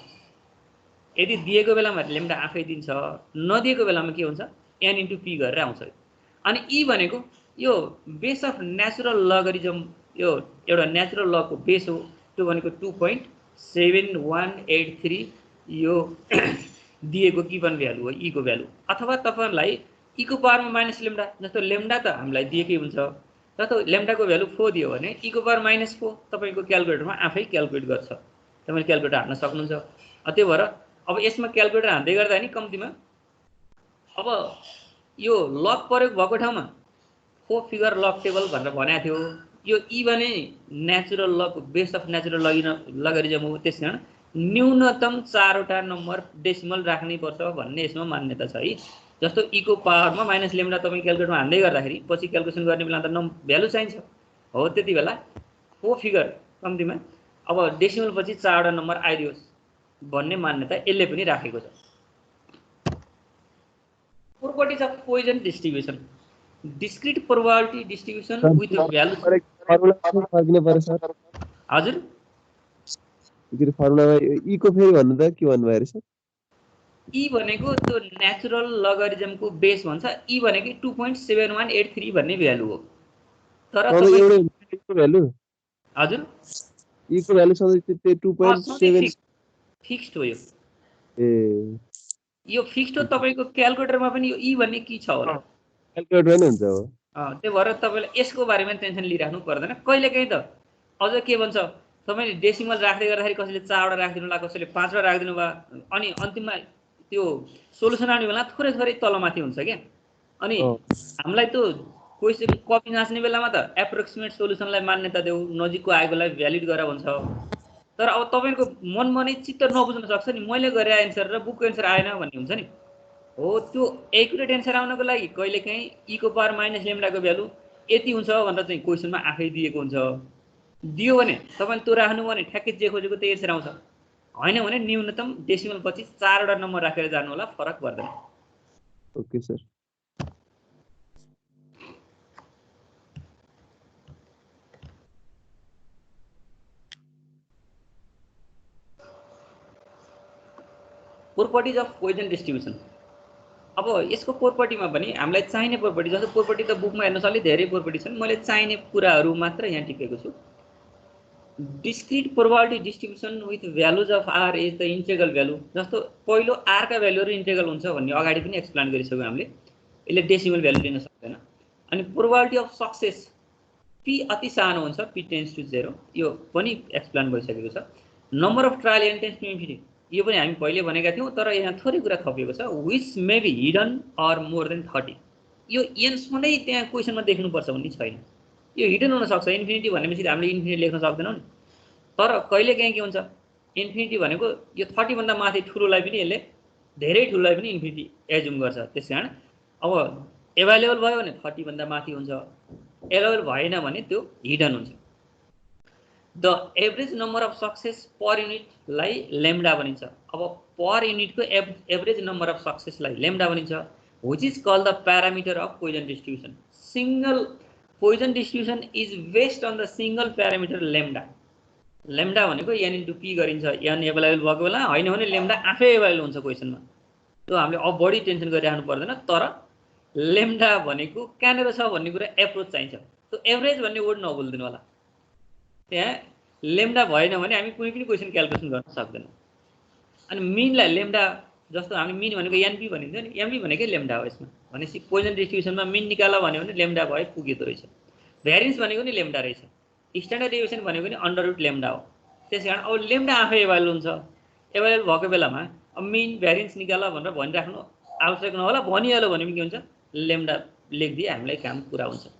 यदि दिएको बेलामा लेम्डा आफै दिन्छ, नदिएको बेलामा के हुन्छ एन इन्टु पी गरेर आउँछ। अनि ई भनेको यो बेस अफ नेचुरल लगरिजम, यो एउटा नेचुरल लको बेस हो। त्यो भनेको 2.7183 यो दिएको गिभन भ्यालु हो, ई को भ्यालु। अथवा तपाईँलाई ई को पावरमा माइनस लेम्डा, जस्तो लेम्डा त हामीलाई दिएकै हुन्छ, जस्तो लेम्डाको भ्यालु 4 दियो भने ई को पावर माइनस 4 तपाईँको क्यालकुलेटरमा आफै क्यालकुलेट गर्छ। तपाईँले क्यालकुलेटर हाल्न सक्नुहुन्छ। त्यही भएर अब यसमा क्यालकुलेटर हान्दै गर्दा नि कम्तीमा अब यो लग प्रयोग भएको ठाउँमा 4 फिगर लग टेबल भनेर भनेको थियो। यो ई भने नेचुरल लको बेस अफ नेचुरल लगरिजम हो। त्यस कारण न्यूनतम 4वटा नम्बर डेसिमल राख्नै पर्छ भन्ने यसमा मान्यता छ है। जस्तो ई को पावरमा माइनस लेम्डा तपाईँ क्यालकुलेटरमा हान्दै गर्दाखेरि पछि क्यालकुलेसन गर्ने बेला त भ्यालु चाहिन्छ हो, त्यति बेला 4 फिगर कम्तीमा अब डेसिमल पछि 4वटा नम्बर आइदियोस् भन्ने मान्यता यसले पनि राखेको छ। Properties of Poisson distribution, discrete probability distribution with value. हजुर फर्मुलामा ई को फेरि भन्नु त के भन्नु भयो सर? ई भनेको त्यो नेचुरल लगरिजमको बेस भन्छ। ई भनेको 2.7183 भन्ने भ्यालु हो। तर एउटा भ्यालु हजुर ई को भ्यालु सधैँ त्यो 2.7 फिक्स्ड हो। ए यो फिक्स्ड हो। तपाईँको क्यालकुलेटरमा पनि यो ई भन्ने के छ होला, क्यालकुलेटर पनि हुन्छ हो। त्यो भएर तपाईँले यसको बारेमा टेन्सन लिइराख्नु पर्दैन। कहिलेकाहीँ त अझ के भन्छ, तपाईँले डेसिमल राख्दै गर्दाखेरि कसैले 4वटा राखिदिनु होला, कसैले 5वटा राखिदिनु भयो, अनि अन्तिममा त्यो सोलुसन आउने बेला थोरै थोरै तलमाथि हुन्छ क्या। अनि हामीलाई त्यो क्वेसन कपी जाँच्ने बेलामा त एप्रोक्सिमेट सोलुसनलाई मान्यता देऊ, नजिकको आएकोलाई भ्यालिड गर भन्छ। तर अब तपाईको मनमा नै चित्त नबुझ्न सक्छ नि मैले गरे एन्सर र बुकको एन्सर आएन भन्ने हुन्छ नि हो त्यो एक्युरेट एन्सर आउनको लागि कहिलेकाहीँ e को पावर माइनस लेम्डा को भ्यालु यति हुन्छ भनेर चाहिँ क्वेशनमा आफै दिएको हुन्छ दियो भने तपाईले त्यो राख्नु भने ठ्याक्कै जे खोजेको त्यही एन्सर आउँछ हैन भने न्यूनतम डेसिमल पछि 4 वटा नम्बर राखेर जानु होला फरक पर्दैन okay sir properties of Poisson distribution अब यसको प्रोपर्टीमा पनि हामीलाई चाहिने प्रोपर्टी जस्तो प्रोपर्टी त बुकमा हेर्न अलि धेरै प्रोपर्टी छन् मैले चाहिने कुराहरू मात्र यहाँ टिपेको छु discrete probability distribution with values of r is the integral value जस्तो पहिलो आर का भ्यालुहरु इंटेग्रल हुन्छ भन्ने अगाडि पनि एक्सप्लेन गरिसक्यौ हामीले यसले डेसिमल भ्यालु लिन सक्दैन अनि प्रोबेबिलिटी अफ सक्सेस p अति सानो हुन्छ p टेन्ड्स टु 0 यो पनि एक्सप्लेन भइसकेको छ number of trial n tends to infinity यो पनि हामी पहिले भनेका थियौ तर यहाँ थोरै कुरा थपिएको छ which may be hidden or more than 30 यो n सधैं त्यहाँ क्वेशनमा देख्नु पर्छ भन्ने छैन यो हिडन हुन सक्छ इन्फिनिटी भनेपछि हामीले इन्फिनिटी लेख्न सक्दैनौ नि तर कहिले काहीँ के हुन्छ इन्फिनिटी भनेको यो 30 भन्दा माथि ठुलोलाई पनि यसले धेरै ठुलोलाई पनि इन्फिनिटी एज्युम गर्छ त्यसकारण अब एभाइलेबल भयो भने 30 भन्दा माथि हुन्छ एभाइलेबल भएन भने त्यो हिडन हुन्छ the average number of success per unit लाई लेम्डा भनिन्छ अब पर युनिट को एभरेज नम्बर अफ सक्सेस लाई लेम्डा भनिन्छ which is called the parameter of Poisson distribution single Poisson distribution is based on the single parameter lambda lambda भनेको n * p गरिन्छ n available भएको बेला हैन भने लेम्डा आफै एभाइलेबल हुन्छ क्वेशनमा त्यो हामीले अब बढी टेन्सन गरिराख्नु पर्दैन तर लेम्डा भनेको कहाँनेर छ भन्ने कुरा एप्रोच चाहिन्छ त्यो एभरेज भन्ने वर्ड नभुल्दिनु होला त्यहाँ लेम्डा भएन भने हामी कुनै पनि क्वेशन क्याल्कुलेसन गर्न सक्दैनौं अनि मीनलाई लेम्डा जस्तो हामी मीन भनेको np भनिन्छ नि np भनेकै लेम्डा हो यसमा भनेपछि पोइजन डिस्ट्रिब्युसनमा मीन निकाला भन्यो भने लेम्डा भए पुगेको रहेछ भ्यारिएन्स भनेको नि लेम्डा रहेछ स्ट्यान्डर्ड डेभिएसन भनेको नि अन्डर रुट लेम्डा हो त्यसकारण अब लेम्डा आफै एभाइलेबल हुन्छ एभाइलेबल भएको बेलामा अब मीन भ्यारिएन्स निकाला भनेर भनिराख्नु आवश्यक नहोला भनिहाल्यो भने के हुन्छ लेम्डा लेख्दिए हामीलाई काम पुरा हुन्छ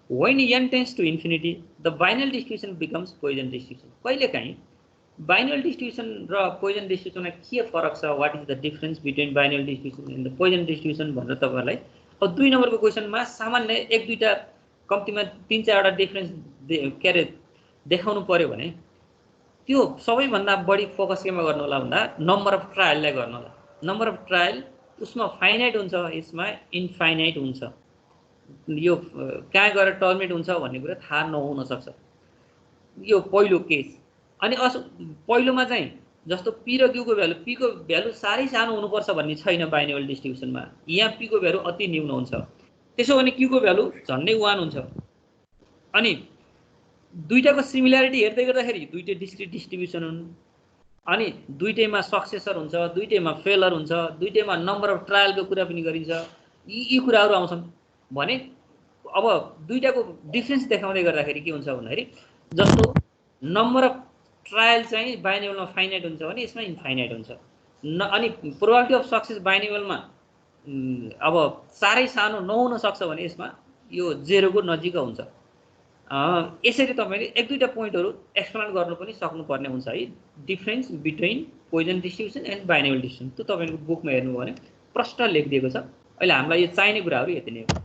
when n tends to infinity the binary distribution becomes Poisson distribution कहिलेकाहीँ binary distribution र Poisson distribution मा के फरक छ what is the difference between binary distribution and the Poisson distribution भनेर तपाईहरुलाई अब 2 नम्बरको क्वेशनमा सामान्य एक दुईटा कम्तिमा 3-4 वटा डिफरेन्स के रे देखाउनु पर्यो भने त्यो सबैभन्दा बढी फोकस केमा गर्नु होला भन्दा नम्बर अफ ट्रायललाई गर्नु होला नम्बर अफ ट्रायल उसमा फाइनाइट हुन्छ यसमा इन्फाइनाइट हुन्छ यो कहाँ गएर टर्मिनेट हुन्छ भन्ने कुरा थाहा नहुन सक्छ यो पहिलो केस अनि पहिलोमा चाहिँ जस्तो p र q को भ्यालु p को भ्यालु सारै सानो हुनुपर्छ भन्ने छैन बाइनरी डिस्ट्रिब्युसनमा यहाँ p को भ्यालु अति न्यून हुन्छ त्यसो भने q को भ्यालु झन्डै 1 हुन्छ अनि दुईटाको सिमिल्यारिटी हेर्दै गर्दाखेरि दुईटै डिस्क्रिट डिस्ट्रिब्युसन हुन् अनि दुईटैमा सक्सेसर हुन्छ दुईटैमा फेलर हुन्छ दुईटैमा नम्बर अफ ट्रायलको कुरा पनि गरिन्छ यी कुराहरू आउँछन् भने अब दुईटाको डिफरेन्स देखाउँदै गर्दाखेरि के हुन्छ भन्दाखेरि जस्तो नम्बर अफ ट्रायल चाहिँ बाइनरीमा फाइनाइट हुन्छ भने यसमा इन्फाइनाइट हुन्छ अनि प्रोबेबिलिटी अफ सक्सेस बाइनरीमा अब सारै सानो नहुन सक्छ भने यसमा यो 0 को नजिक हुन्छ यसरी तपाईले एक दुईटा पोइन्टहरु एक्सप्लेन गर्नु पनि सक्नुपर्ने हुन्छ है difference between Poisson distribution and binary distribution त्यो तपाईको बुकमा हेर्नु भने प्रश्न लेखिदिएको छ अहिले हामीलाई यो चाहिने कुराहरु यति नै हो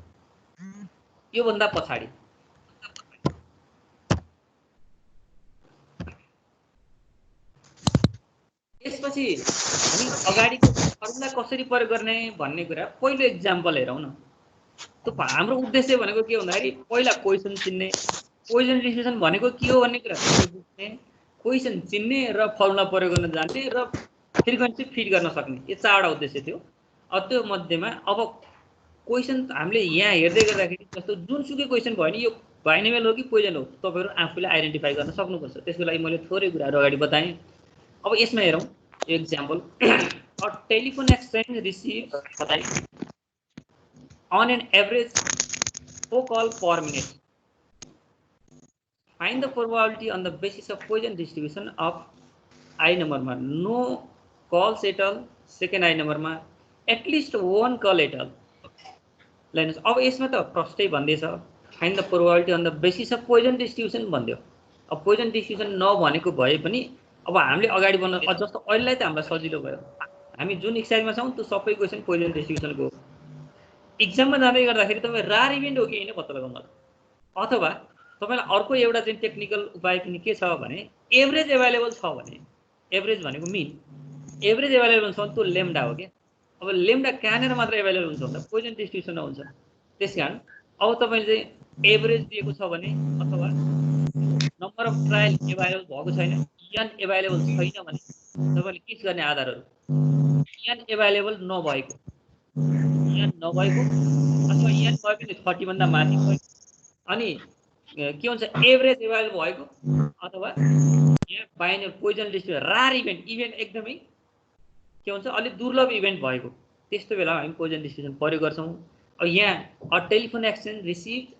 यो भन्दा पछाडी यसपछि हामी अगाडिको फर्मुला कसरी प्रयोग गर्ने भन्ने कुरा पहिलो एक्जाम्पल हेरौं न त्यो हाम्रो उद्देश्य भनेको के भन्दाखेरि पहिला क्वेशन चिन्ने पोइजन डिस्ट्रिब्युसन भनेको के हो भन्ने कुरा बुझ्ने क्वेशन चिन्ने र फर्मुला प्रयोग गर्न जान्ने र फ्रिक्वेन्सी फिट गर्न सक्ने यो चारवटा उद्देश्य थियो त्यो मध्येमा अब क्वेशन हामीले यहाँ हेर्दै गर्दाखेरि जस्तो जुनसुकै क्वेशन भयो नि यो बाइनोमियल हो कि पोइजन हो तपाईहरु आफूले आइडेन्टिफाई गर्न सक्नुपर्छ त्यसको लागि मैले थोरै कुराहरु अगाडि बताएँ अब यसमा हेरौं example a telephone exchange receive on an average 4 call per minute. Find the probability on the basis of Poisson distribution of I number ma no calls at all, second I number ma at least one call at all. Lines अब यसमा त प्रष्टै भन्दै छ find the probability on the basis of Poisson distribution भन्दियो अब Poisson distribution नभनेको भए पनि अब हामीले अगाडि बढ्न जस्तो अहिलेलाई त हामीलाई सजिलो भयो हामी जुन एक्सर्साइजमा छौँ त्यो सबै क्वेसन पोइजन डिस्ट्रिब्युसनको इक्जाममा जाँदै गर्दाखेरि तपाईँ रार इभेन्ट हो कि होइन पत्ता लगाउनु अथवा तपाईँलाई अर्को एउटा चाहिँ टेक्निकल उपाय पनि के छ भने एभरेज एभाइलेबल छ भने एभरेज भनेको मिन एभरेज एभाइलेबल छ त्यो लेम्डा हो क्या अब लेम्डा कहाँनिर मात्र एभाइलेबल हुन्छ भन्दा पोइजन डिस्ट्रिब्युसनमा हुन्छ त्यस कारण अब तपाईँले चाहिँ एभरेज दिएको छ भने अथवा नम्बर अफ ट्रायल एभाइलेबल भएको छैन इएन एभाइलेबल छैन भने तपाईँले के गर्ने आधारहरू इएन एभाइलेबल नभएको अथवा इएन भए पनि 30 भन्दा माथि भएको अनि के हुन्छ एभरेज एभाइलेबल भएको अथवा यहाँ बाइनरी पोइजन डिस्ट्रिब्युसन रार इभेन्ट एकदमै के हुन्छ अलिक दुर्लभ इभेन्ट भएको त्यस्तो बेला हामी पोइजन डिस्ट्रिब्युसन प्रयोग गर्छौँ अब यहाँ a telephone exchange receive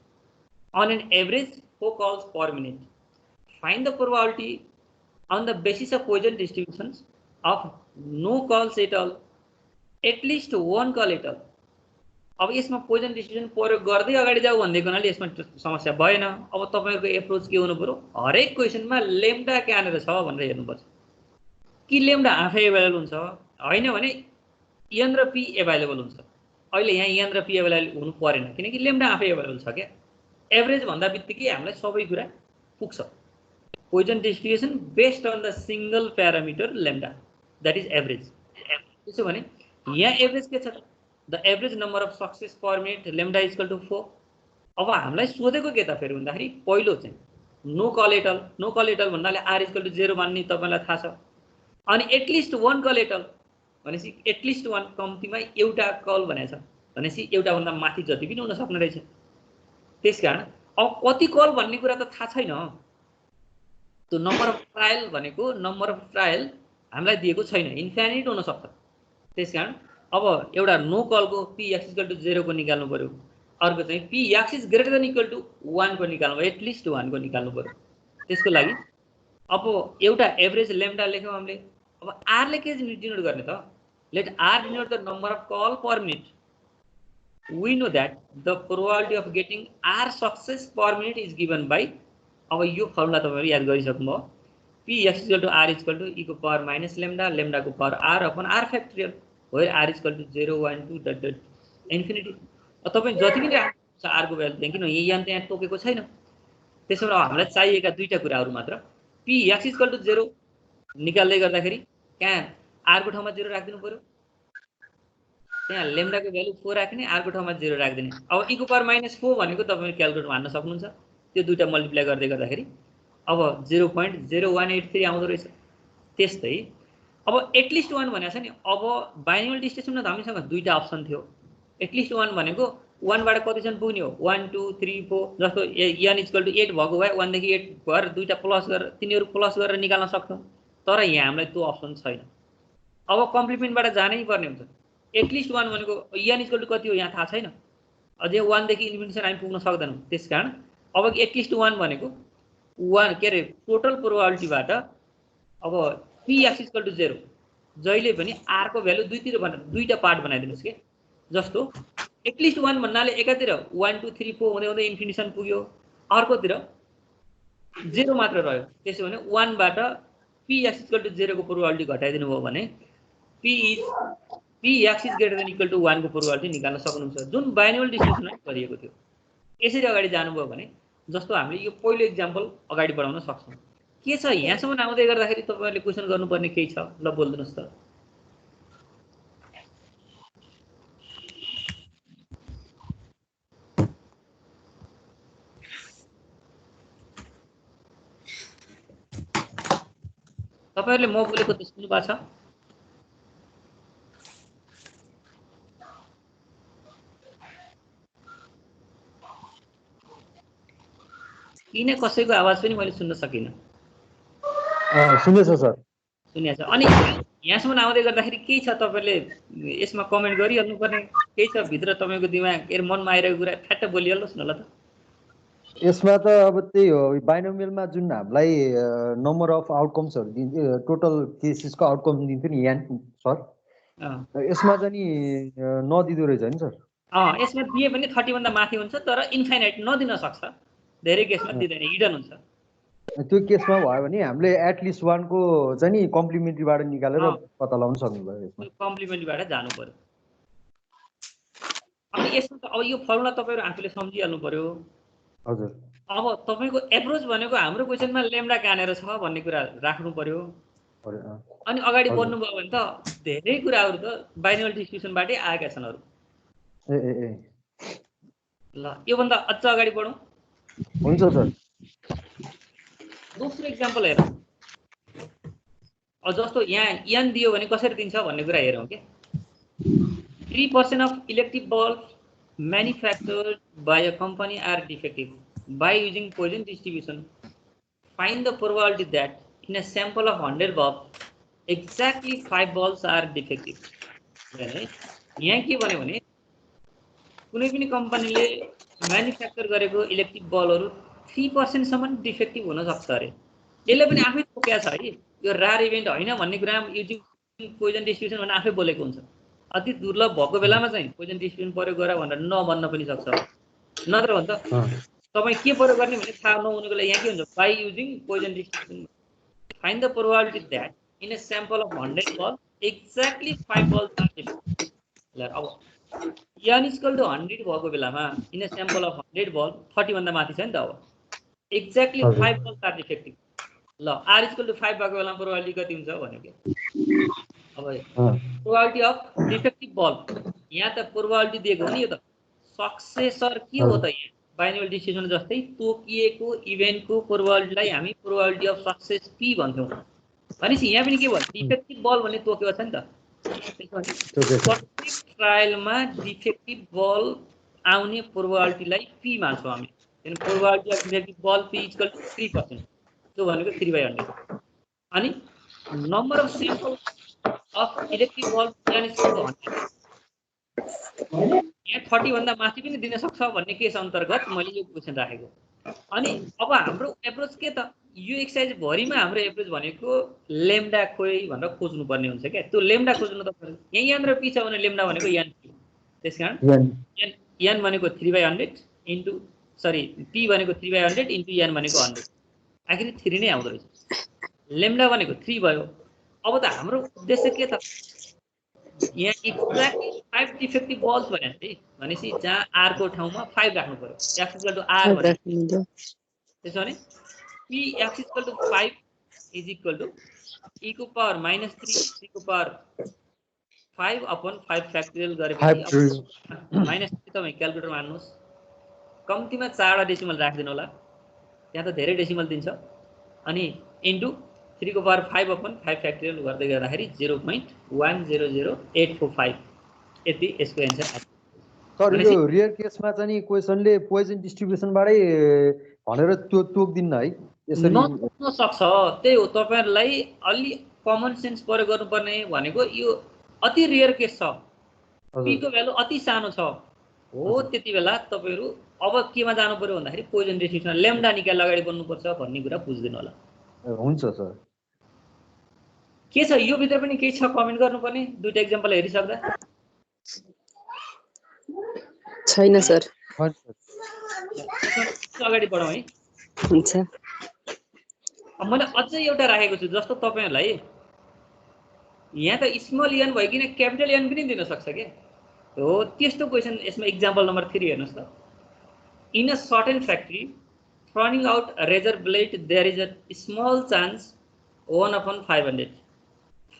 on an average 4 calls per minute. Find the probability on the basis of Poisson distributions of no calls at all, at least one call at all. अब यसमा poison distribution प्रयोग गर्दै अगाडि जाऊ भन्दैको हुनाले यसमा समस्या भएन अब तपाईको एप्रोच के हुनु पर्यो हरेक क्वेशनमा लेम्डा कहाँनिर छ भनेर हेर्नुपर्छ कि लेम्डा आफै एभाइलेबल हुन्छ हैन भने एन र पी एभाइलेबल हुन्छ अहिले यहाँ एन र पी एभाइलेबल हुनु परेन किनकि लेम्डा आफै एभाइलेबल छ के एभरेज भन्दा बित्तिकै हामीलाई सबै कुरा पुग्छ Poisson distribution based on the single parameter lambda that is average त्यसो भने यहाँ एभरेज के छ the average number of success per minute lambda equal to 4 अब हामीलाई सोधेको के त फेरि भन्दाखेरि पहिलो चाहिँ नो कलेटल भन्नाले आर इक्वल टु 0 मान्ने तपाईलाई थाहा छ अनि एटलिस्ट वन कलेटल भनेपछि एटलिस्ट वन कम्तीमा एउटा कल भनेछ भनेपछि एउटा भन्दा माथि जति पनि हुन सक्ने रहेछ त्यसकारण अब कति कल भन्ने कुरा त थाहा छैन त्यो नम्बर अफ ट्रायल भनेको नम्बर अफ ट्रायल हामीलाई दिएको छैन इन्फिनिट हुन सक्छ त्यसकारण अब एउटा नो कलको पी एक्स इक्वल टु 0 को निकाल्नु पर्यो अर्को चाहिँ P X is greater than equal to 1 को निकाल्नु पर्यो एटलिस्ट 1 को निकाल्नु पर्यो त्यसको लागि अब एउटा एभरेज लेम्डा लेख्यौं हामीले अब आर ले के डिनोट गर्ने त let R denote the number of call per minute we know that the probability of getting r success per minute is given by अब यो फर्मुला तपाईहरु याद गरिसक्नुभयो p x = r = e को पावर माइनस लेम्डा लेम्डा को power r upon r factorial where r = 0 1 2 dot dot infinity अब तपाई जति पनि राख्नुहुन्छ r को भ्यालु त्यहाँ किन यहाँ त यहाँ तोकेको छैन त्यसैले हामीलाई चाहिएका दुईटा कुराहरु मात्र p x = 0 निकाल्दै गर्दाखेरि कहाँ r को ठाउँमा 0 राख्दिनु पर्यो त्यहाँ लेम्डा को भ्यालु 4 राख्ने r को ठाउँमा 0 राख्दिने अब e को पावर -4 भनेको तपाईले क्याल्कुलेटरमा हान्न सक्नुहुन्छ त्यो दुईटा मल्टिप्लाई गर्दै गर्दाखेरि अब 0.0183 आउँदो रहेछ त्यस्तै अब एटलिस्ट 1 भनेको छ नि अब बाइनोमियल डिस्ट्रिब्युसनमा हामीसँग दुईटा अप्सन थियो एटलिस्ट 1 भनेको 1 बाट कतिसम्म पुग्ने हो 1 2 3 4 जस्तो n = 8 भएको भए 1 देखि 8 भएर दुईटा प्लस गरेर तिनीहरु प्लस गरेर निकाल्न सक्छौं तर यहाँ हामीलाई त्यो अप्सन छैन अब कम्प्लिमेन्टबाट जानै पर्ने हुन्छ एटलिस्ट 1 भनेको n = कति हो यहाँ थाहा छैन अझै 1 देखि इन्फिनिटीसम्म हामी पुग्न सक्दैनौं त्यसकारण अब एटलिस्ट 1 भनेको 1 के रे टोटल प्रोबबिलिटीबाट अब p x = 0 जहिले पनि r को भ्यालु दुईतिर दुईटा पार्ट बनाइदिनुस् के जस्तो एटलिस्ट 1 भन्नाले एकातिर 1 2 3 4 हुँदै हुँदै इन्फिनिटीसम्म पुग्यो अर्कोतिर 0 मात्र रह्यो त्यसो भने 1 बाट p x = 0 को प्रोबबिलिटी घटाइदिनु भयो भने p x is greater than equal to 1 को प्रोबबिलिटी निकाल्न सक्नुहुन्छ जुन बाइनोमियल डिस्ट्रिब्युसनमा गरिएको थियो यसरी अगाडि जानुभयो भने जस्तो हामीले यो पहिलो एक्जाम्पल अगाडि बढाउन सक्छौं के छ यहाँसम्म आउँदै गर्दाखेरि तपाईहरुले क्वेशन गर्नुपर्ने केही छ ल बोल्दिनुस् त तपाईहरुले म बोलेको त सुन्नु भएको छ किन कसैको आवाज पनि मैले सुन्न सकिन सुन्दैछ सर सुनिया छ अनि यहाँसम्म आउँदै गर्दाखेरि के छ तपाईहरुले यसमा कमेन्ट गरिहाल्नु पर्ने के छ भित्र तपाईको दिमाग के मनमा आइरहेको कुरा ठ्याट्ट बोलिहाल्नुस् न ल त यसमा त अब त्यही हो बाइनोमियलमा जुन हामीलाई नम्बर अफ आउटकम्सहरु दिन्छ टोटल केसेसको आउटकम दिन्छ नि यहाँ सर यसमा चाहिँ नि नदिदो रहेछ नि सर यसमा दिए पनि 30 भन्दा माथि हुन्छ तर इन्फाइनाइट नदिन सक्छ धेरै केसमा दिदैन हिडन हुन्छ त्यो केसमा भयो भने हामीले एटलिस्ट 1 को चाहिँ नि कम्प्लिमेन्ट्रीबाट निकालेर पत्ता लगाउन सक्नुभयो यसमा कम्प्लिमेन्ट्रीबाट जानु पर्यो अनि यसमा त अब यो फर्मुला तपाईहरु आफूले सम्झिहाल्नु पर्यो हजुर अब तपाईको एप्रोच भनेको हाम्रो क्वेशनमा लेम्डा कहाँनेर छ भन्ने कुरा राख्नु पर्यो अनि अगाडि बढ्नु भयो भने त धेरै कुराहरु त बाइनोमियल डिस्ट्रिब्युसनबाटै आएका छन् अरु ल यो भन्दा अझ अगाडि बढौं हुन्छ सर दोस्रो एक्जाम्पल हेरौं अब जस्तो यहाँ n दियो भने कसरी दिन्छ भन्ने कुरा हेरौं के 3% of electric bulbs manufactured by a company are defective by using Poisson distribution. Find the probability that in a sample of 100 bulbs, exactly 5 bulbs are defective. यहाँ के भन्यो भने कुनै पनि कम्पनीले म्यानुफ्याक्चर गरेको इलेक्ट्रिक बल्बहरु 3% सम्म डिफेक्टिभ हुन सक्छ अरे यसले पनि आफै तोकेको छ है यो रार इभेन्ट हैन भन्ने कुरा युजिङ पोइजन डिस्ट्रिब्युसन भनेर आफै बोलेको हुन्छ अति दुर्लभ भएको बेलामा चाहिँ पोइजन डिस्ट्रिब्युसन प्रयोग गर भनेर नभन्न पनि सक्छ नत्र भन्छ तपाई के प्रयोग गर्ने भन्ने थाहा नहुनुको लागि यहाँ के हुन्छ by using Poisson distribution find the probability that in a sample of 100 bulb exactly 5 bulbs are defective ल अब n इक्वल टु 100 भएको बेलामा in a sample of 100 bulb 30 भन्दा माथि छ नि त अब एक्ज्याक्टली 5 बल्ब्स आर डिफेक्टिभ ल r इक्वल टु 5 भएको बेलामा प्रोबेबिलिटी कति हुन्छ भनेको अब प्रोबेबिलिटी अफ डिफेक्टिभ बल्ब यहाँ त प्रोबेबिलिटी दिएको हो नि यो त सक्सेसर के हो त यहाँ बाइनोमियल डिस्ट्रिब्युसन जस्तै तोकिएको इभेन्टको प्रोबेबिलिटीलाई हामी प्रोबेबिलिटी अफ सक्सेस p भन्छौं भनेपछि यहाँ पनि के भयो डिफेक्टिभ बल्ब भन्ने तोकेको छ नि त प्रत्येक ट्रायलमा डिफेक्टिभ बल्ब आउने प्रोबेबिलिटीलाई p मान्छौं हामी अनि probability of defective bulb p equal to 3% त्यो भनेको 3/100 अनि number of sample of electric bulb n equal to 100 यहाँ 30 भन्दा माथि पनि दिन सक्छ भन्ने केस अन्तर्गत मैले यो क्वेशन राखेको अनि अब हाम्रो एप्रोच के त यो एक्सरसाइज भरिमा हाम्रो एप्रोच भनेको लेम्डा खोइ भनेर खोज्नु पर्ने हुन्छ के त्यो लेम्डा खोज्नु त यहाँ n र p छ भने लेम्डा भनेको n त्यसकारण n भनेको 3/100 इन्टु सरी p भनेको 3/100 इन्टु n भनेको 100 आखिर 3 नै आउँदो रहेछ लेम्डा भनेको 3 भयो अब त हाम्रो उद्देश्य के त यहाँ एक्ज्याक्टली 5 डिफेक्टिभ बल्ब्स भनेपछि जहाँ r को ठाउँमा 5 राख्नु पर्यो x इक्वल टु r भनेको त्यसो भने p x equal to 5 is equal to e को पावर -3 e को पावर 5 अपन 5 फ्याक्टोरियल गरेपछि -3 तपाई क्याल्कुलेटर मान्नुस् कम्तिमा 4 वटा डेसिमल राख्दिनु होला यहाँ त धेरै डेसिमल दिन्छ अनि इन्टु 3 को पावर 5 अपन 5 फ्याक्टोरियल गर्दै गर्दाखेरि 0.100845 यति यसको आन्सर आयो सर यो रियर केसमा चाहिँ नि क्वेशनले पोइजन डिस्ट्रिब्युसनबाटै भनेर त्यो तोक्दिन्न है यसरी नसक्न सक्छ त्यही हो तपाईहरुलाई अलि कमन सेन्स प्रयोग गर्नुपर्ने भनेको यो अति रियर केस छ p को भ्यालु अति सानो छ हो त्यति बेला तपाईहरु अब केमा जानु पर्यो भन्दाखेरि पोइजन डिस्ट्रिब्युसन लेम्डा निकाल अगाडि बढ्नु पर्छ भन्ने कुरा बुझ्दिनु होला हुन्छ सर के छ यो भित्र पनि केही छ कमेन्ट गर्नुपर्ने दुईटा एक्जाम्पल हेरिसक्दा छैन सर अगाडि बढौँ है हुन्छ अब मैले अझै एउटा राखेको छु जस्तो तपाईहरुलाई यहाँ त स्मल n भइकिन क्यापिटल n पनि दिन सक्छ के हो त्यस्तो क्वेशन यसमा एक्जाम्पल नम्बर 3 हेर्नुस् त in a certain factory turning out a razor blade there is a small chance 1/500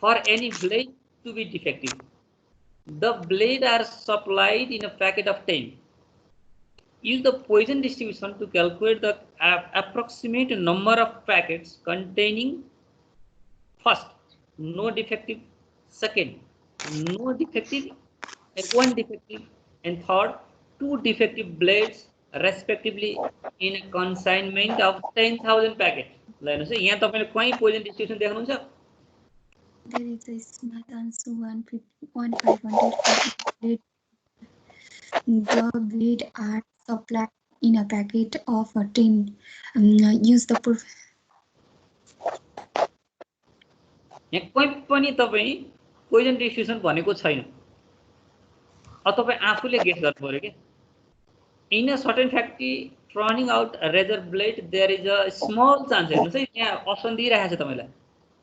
for any blade to be defective. The blade are supplied in a packet of 10. Use the Poisson distribution to calculate the approximate number of packets containing first no defective, second no defective, and 1 defective, and third 2 defective blades respectively in a consignment of 10,000 packets. ल हेर्नुस् है यहाँ तपाईले कहीं poison distribution देख्नुहुन्छ There is a small chance 1/500 the blade are supplied in a packet of 10. Use the proof. यहाँ कोही पनि तपाई पोइजन डिस्ट्रिब्युसन भनेको छैन अब तपाई आफूले गेस गर्नु पर्यो के in a certain turning out razor blade there is a small chance. हेर्नुहोस् है यहाँ अप्सन दिइरहेको छ तपाईँलाई,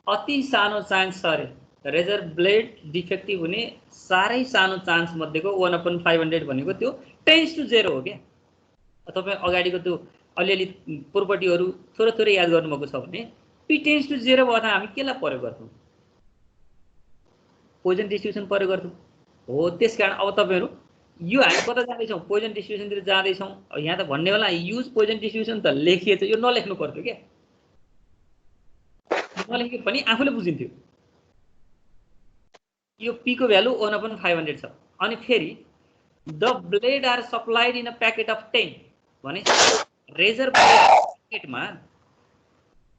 अति सानो चान्स छ अरे रेजर ब्लेड डिफेक्टिभ हुने, साह्रै सानो चान्स मध्येको 1/500 भनेको त्यो टेन्स टु 0 हो क्या। तपाईँ अगाडिको त्यो अलिअलि प्रोपर्टीहरू थोरै थोरै याद गर्नुभएको छ भने पी टेन्स टु 0 भयो त हामी केलाई प्रयोग गर्छौँ? पोइजन डिस्ट्रिब्युसन प्रयोग गर्छौँ हो। त्यस कारण अब तपाईँहरू यो हामी कता जाँदैछौँ? पोइजन डिस्ट्रिब्युसनतिर जाँदैछौँ। यहाँ त भन्ने बेला युज पोइजन डिस्ट्रिब्युसन त लेखिएछ, यो नलेख्नु पर्थ्यो क्या, नलेखे पनि आफूले बुझिन्थ्यो। यो पी को भ्यालु 1/500 छ। अनि फेरि the blade are supplied in a packet of 10 भने रेजर प्याकेटमा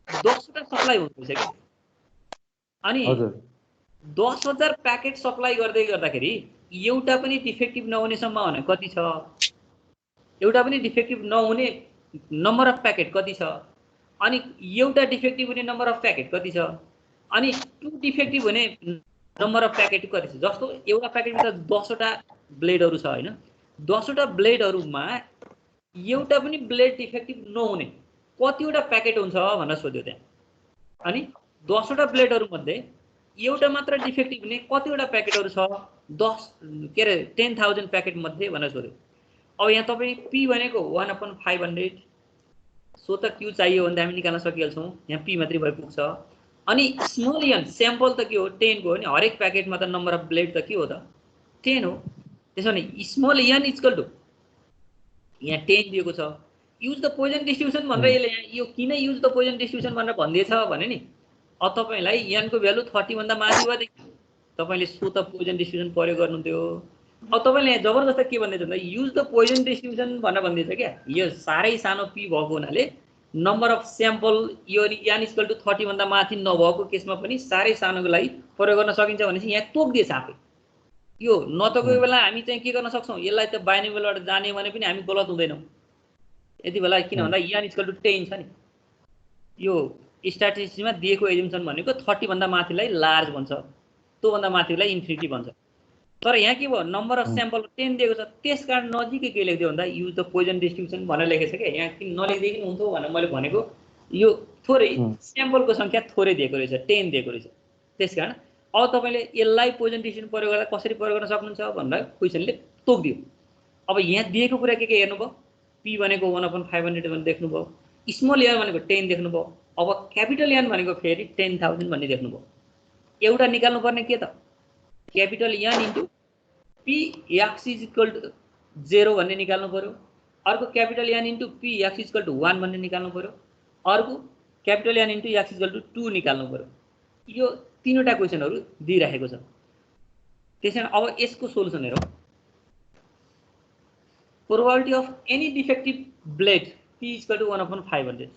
10वटा सप्लाई हुँदैछ क्या। अनि 10,000 प्याकेट सप्लाई गर्दै गर्दाखेरि एउटा पनि डिफेक्टिभ नहुने सम्भावना कति छ? एउटा पनि डिफेक्टिभ नहुने नम्बर अफ प्याकेट कति छ? अनि एउटा डिफेक्टिभ हुने नम्बर अफ प्याकेट कति छ? अनि 2 डिफेक्टिभ हुने नम्बर अफ प्याकेट कति छ? जस्तो एउटा प्याकेटमा त 10वटा ब्लेडहरू छ होइन, 10वटा ब्लेडहरूमा एउटा पनि ब्लेड डिफेक्टिभ नहुने कतिवटा प्याकेट हुन्छ भनेर सोध्यो त्यहाँ। अनि 10वटा ब्लेडहरूमध्ये एउटा मात्र डिफेक्टिभ हुने कतिवटा प्याकेटहरू छ? 10,000 प्याकेट मध्ये भनेर सोध्यो। अब यहाँ तपाईँ पी भनेको 1/500, सो त क्यू चाहियो भने हामी निकाल्न सकिहाल्छौँ। यहाँ पी मात्रै भइपुग्छ। अनि स्मल एन स्याम्पल त के हो? 10 को हो नि, हरेक प्याकेटमा त नम्बर अफ ब्लेड त के हो त? 10 हो। त्यसो भने स्मल एन इक्वल टु यहाँ 10 दिएको छ। युज द पोइजन डिस्ट्रिब्युसन भनेर यसले यहाँ यो किन युज द पोइजन डिस्ट्रिब्युसन भनेर भन्दैछ भने नि अब तपाईँलाई एनको भ्यालु 30 भन्दा माथि भएदेखि तपाईँले सो त पोइजन डिस्ट्रिब्युसन प्रयोग गर्नुहुन्थ्यो। अब तपाईँले यहाँ जबरजस्त के भन्दैछ भन्दा युज द पोइजन डिस्ट्रिब्युसन भनेर भन्दैछ क्या। यो साह्रै सानो पी भएको हुनाले नम्बर अफ स्याम्पल यो एन इक्वल टु 30 भन्दा माथि नभएको केसमा पनि साह्रै सानोको लागि प्रयोग गर्न सकिन्छ भनेपछि यहाँ तोक्दिएछ आफै। यो न त कोही बेला हामी चाहिँ के गर्न सक्छौँ, यसलाई त बाइनोमियलबाट जाने भने पनि हामी गलत हुँदैनौँ यति बेला। किन भन्दा एन इक्वल टु 10 छ नि। यो स्ट्याटिस्टिक्समा दिएको एजम्पसन भनेको 30 भन्दा माथिलाई लार्ज भन्छ, त्योभन्दा माथिलाई इन्फिनिटी भन्छ। तर यहाँ के भयो? नम्बर अफ स्याम्पल 10 दिएको छ। त्यस कारण नजिकै के लेख्दियो भन्दा युज द पोइजन डिस्ट्रिब्युसन भनेर लेखेको छ क्या। यहाँ किन नलेख्दै हुन्थ्यो भनेर मैले भनेको यो थोरै स्याम्पलको सङ्ख्या थोरै दिएको रहेछ, 10 दिएको रहेछ। त्यस कारण अब तपाईँले यसलाई पोइजन डिस्ट्रिब्युसन प्रयोग गर्दा कसरी प्रयोग गर्न सक्नुहुन्छ भनेर क्वेसनले तोक्दियो। अब यहाँ दिएको कुरा के हेर्नुभयो? पी भनेको 1/500 भनेर देख्नुभयो, स्मल एन भनेको 10 देख्नुभयो। अब क्यापिटल एन भनेको फेरि 10,000 भन्ने देख्नुभयो। एउटा निकाल्नुपर्ने के त? Capital N into P X is equal to 0 भन्ने निकाल्नु पऱ्यो। अर्को capital N into P X is equal to 1 भन्ने निकाल्नु पऱ्यो। अर्को capital N into X is equal to 2 निकाल्नु पऱ्यो। यो तीनवटा क्वेसनहरू दिइराखेको छ। त्यसैले अब यसको सोलुसन हेरौँ। Probability of any defective blade P is equal to 1/500,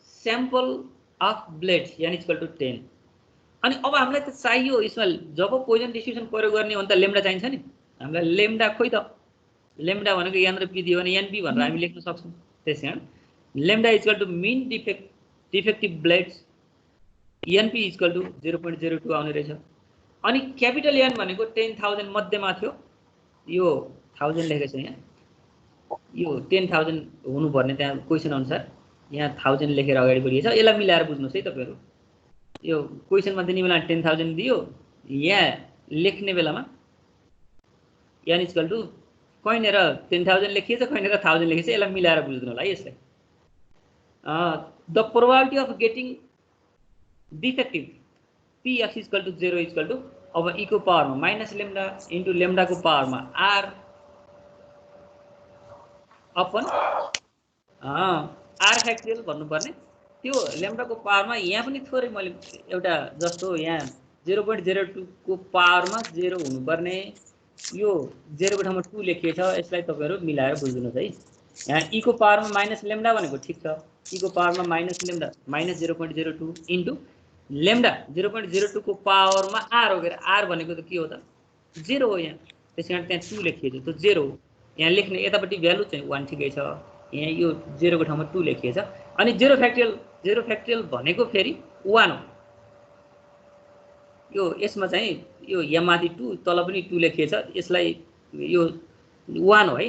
sample of blade N is equal to 10। अनि अब हामीलाई त चाहियो यसमा जब पोइजन डिस्ट्रिब्युसन प्रयोग गर्ने हो भने त लेम्डा चाहिन्छ नि हामीलाई। लेम्डा खोइ त? लेम्डा भनेको एन र पी दियो भने एनपी भनेर हामी लेख्न सक्छौँ। त्यस कारण lambda is equal to mean defective blades NP is equal to 0.02 आउने रहेछ। अनि क्यापिटल एन भनेको 10,000 मध्येमा थियो, यो 1000 लेखेको छ यहाँ। यो 10,000 हुनुपर्ने त्यहाँ क्वेसन अनुसार यहाँ 1000 लेखेर अगाडि बढिएछ। यसलाई मिलाएर बुझ्नुहोस् है तपाईँहरू। यो क्वेसनमा दिने बेला 10,000 दियो, यहाँ लेख्ने बेलामा एन इक्वल टु कहीँनिर 10,000 लेखिएछ, कहीँनिर 1000 लेखिएछ। यसलाई मिलाएर बुझ्नु होला है। यसलाई the probability of getting defective p x equal to 0 equal to अब ई को पावरमा माइनस लेम्डा इन्टु लेम्डाको पावरमा आर अपन आर फ्याक्टोरियल भन्नुपर्ने। त्यो लेम्डाको पावरमा यहाँ पनि थोरै मैले एउटा जस्तो यहाँ 0.02 को पावरमा 0 हुनुपर्ने, यो 0 को ठाउँमा 2 लेखिएछ। यसलाई तपाईँहरू मिलाएर बुझिदिनुहोस् है। यहाँ ई को पावरमा माइनस लेम्डा भनेको ठिक छ, ई को पावरमा minus lambda minus 0.02 into lambda 0.02 को पावरमा आर हो। आर भनेको त के हो त? 0 हो यहाँ। त्यस कारण त्यहाँ 2 लेखिएछ, त्यो 0 हो। यहाँ लेख्ने यतापट्टि भ्यालु चाहिँ 1 ठिकै छ। यहाँ यो 0 को ठाउँमा 2 लेखिएछ। अनि 0 फ्याक्टोरियल भनेको फेरि 1 हो। यो यसमा चाहिँ यो यहाँ माथि 2 तल पनि 2 लेखिएछ। यसलाई यो 1 हो है।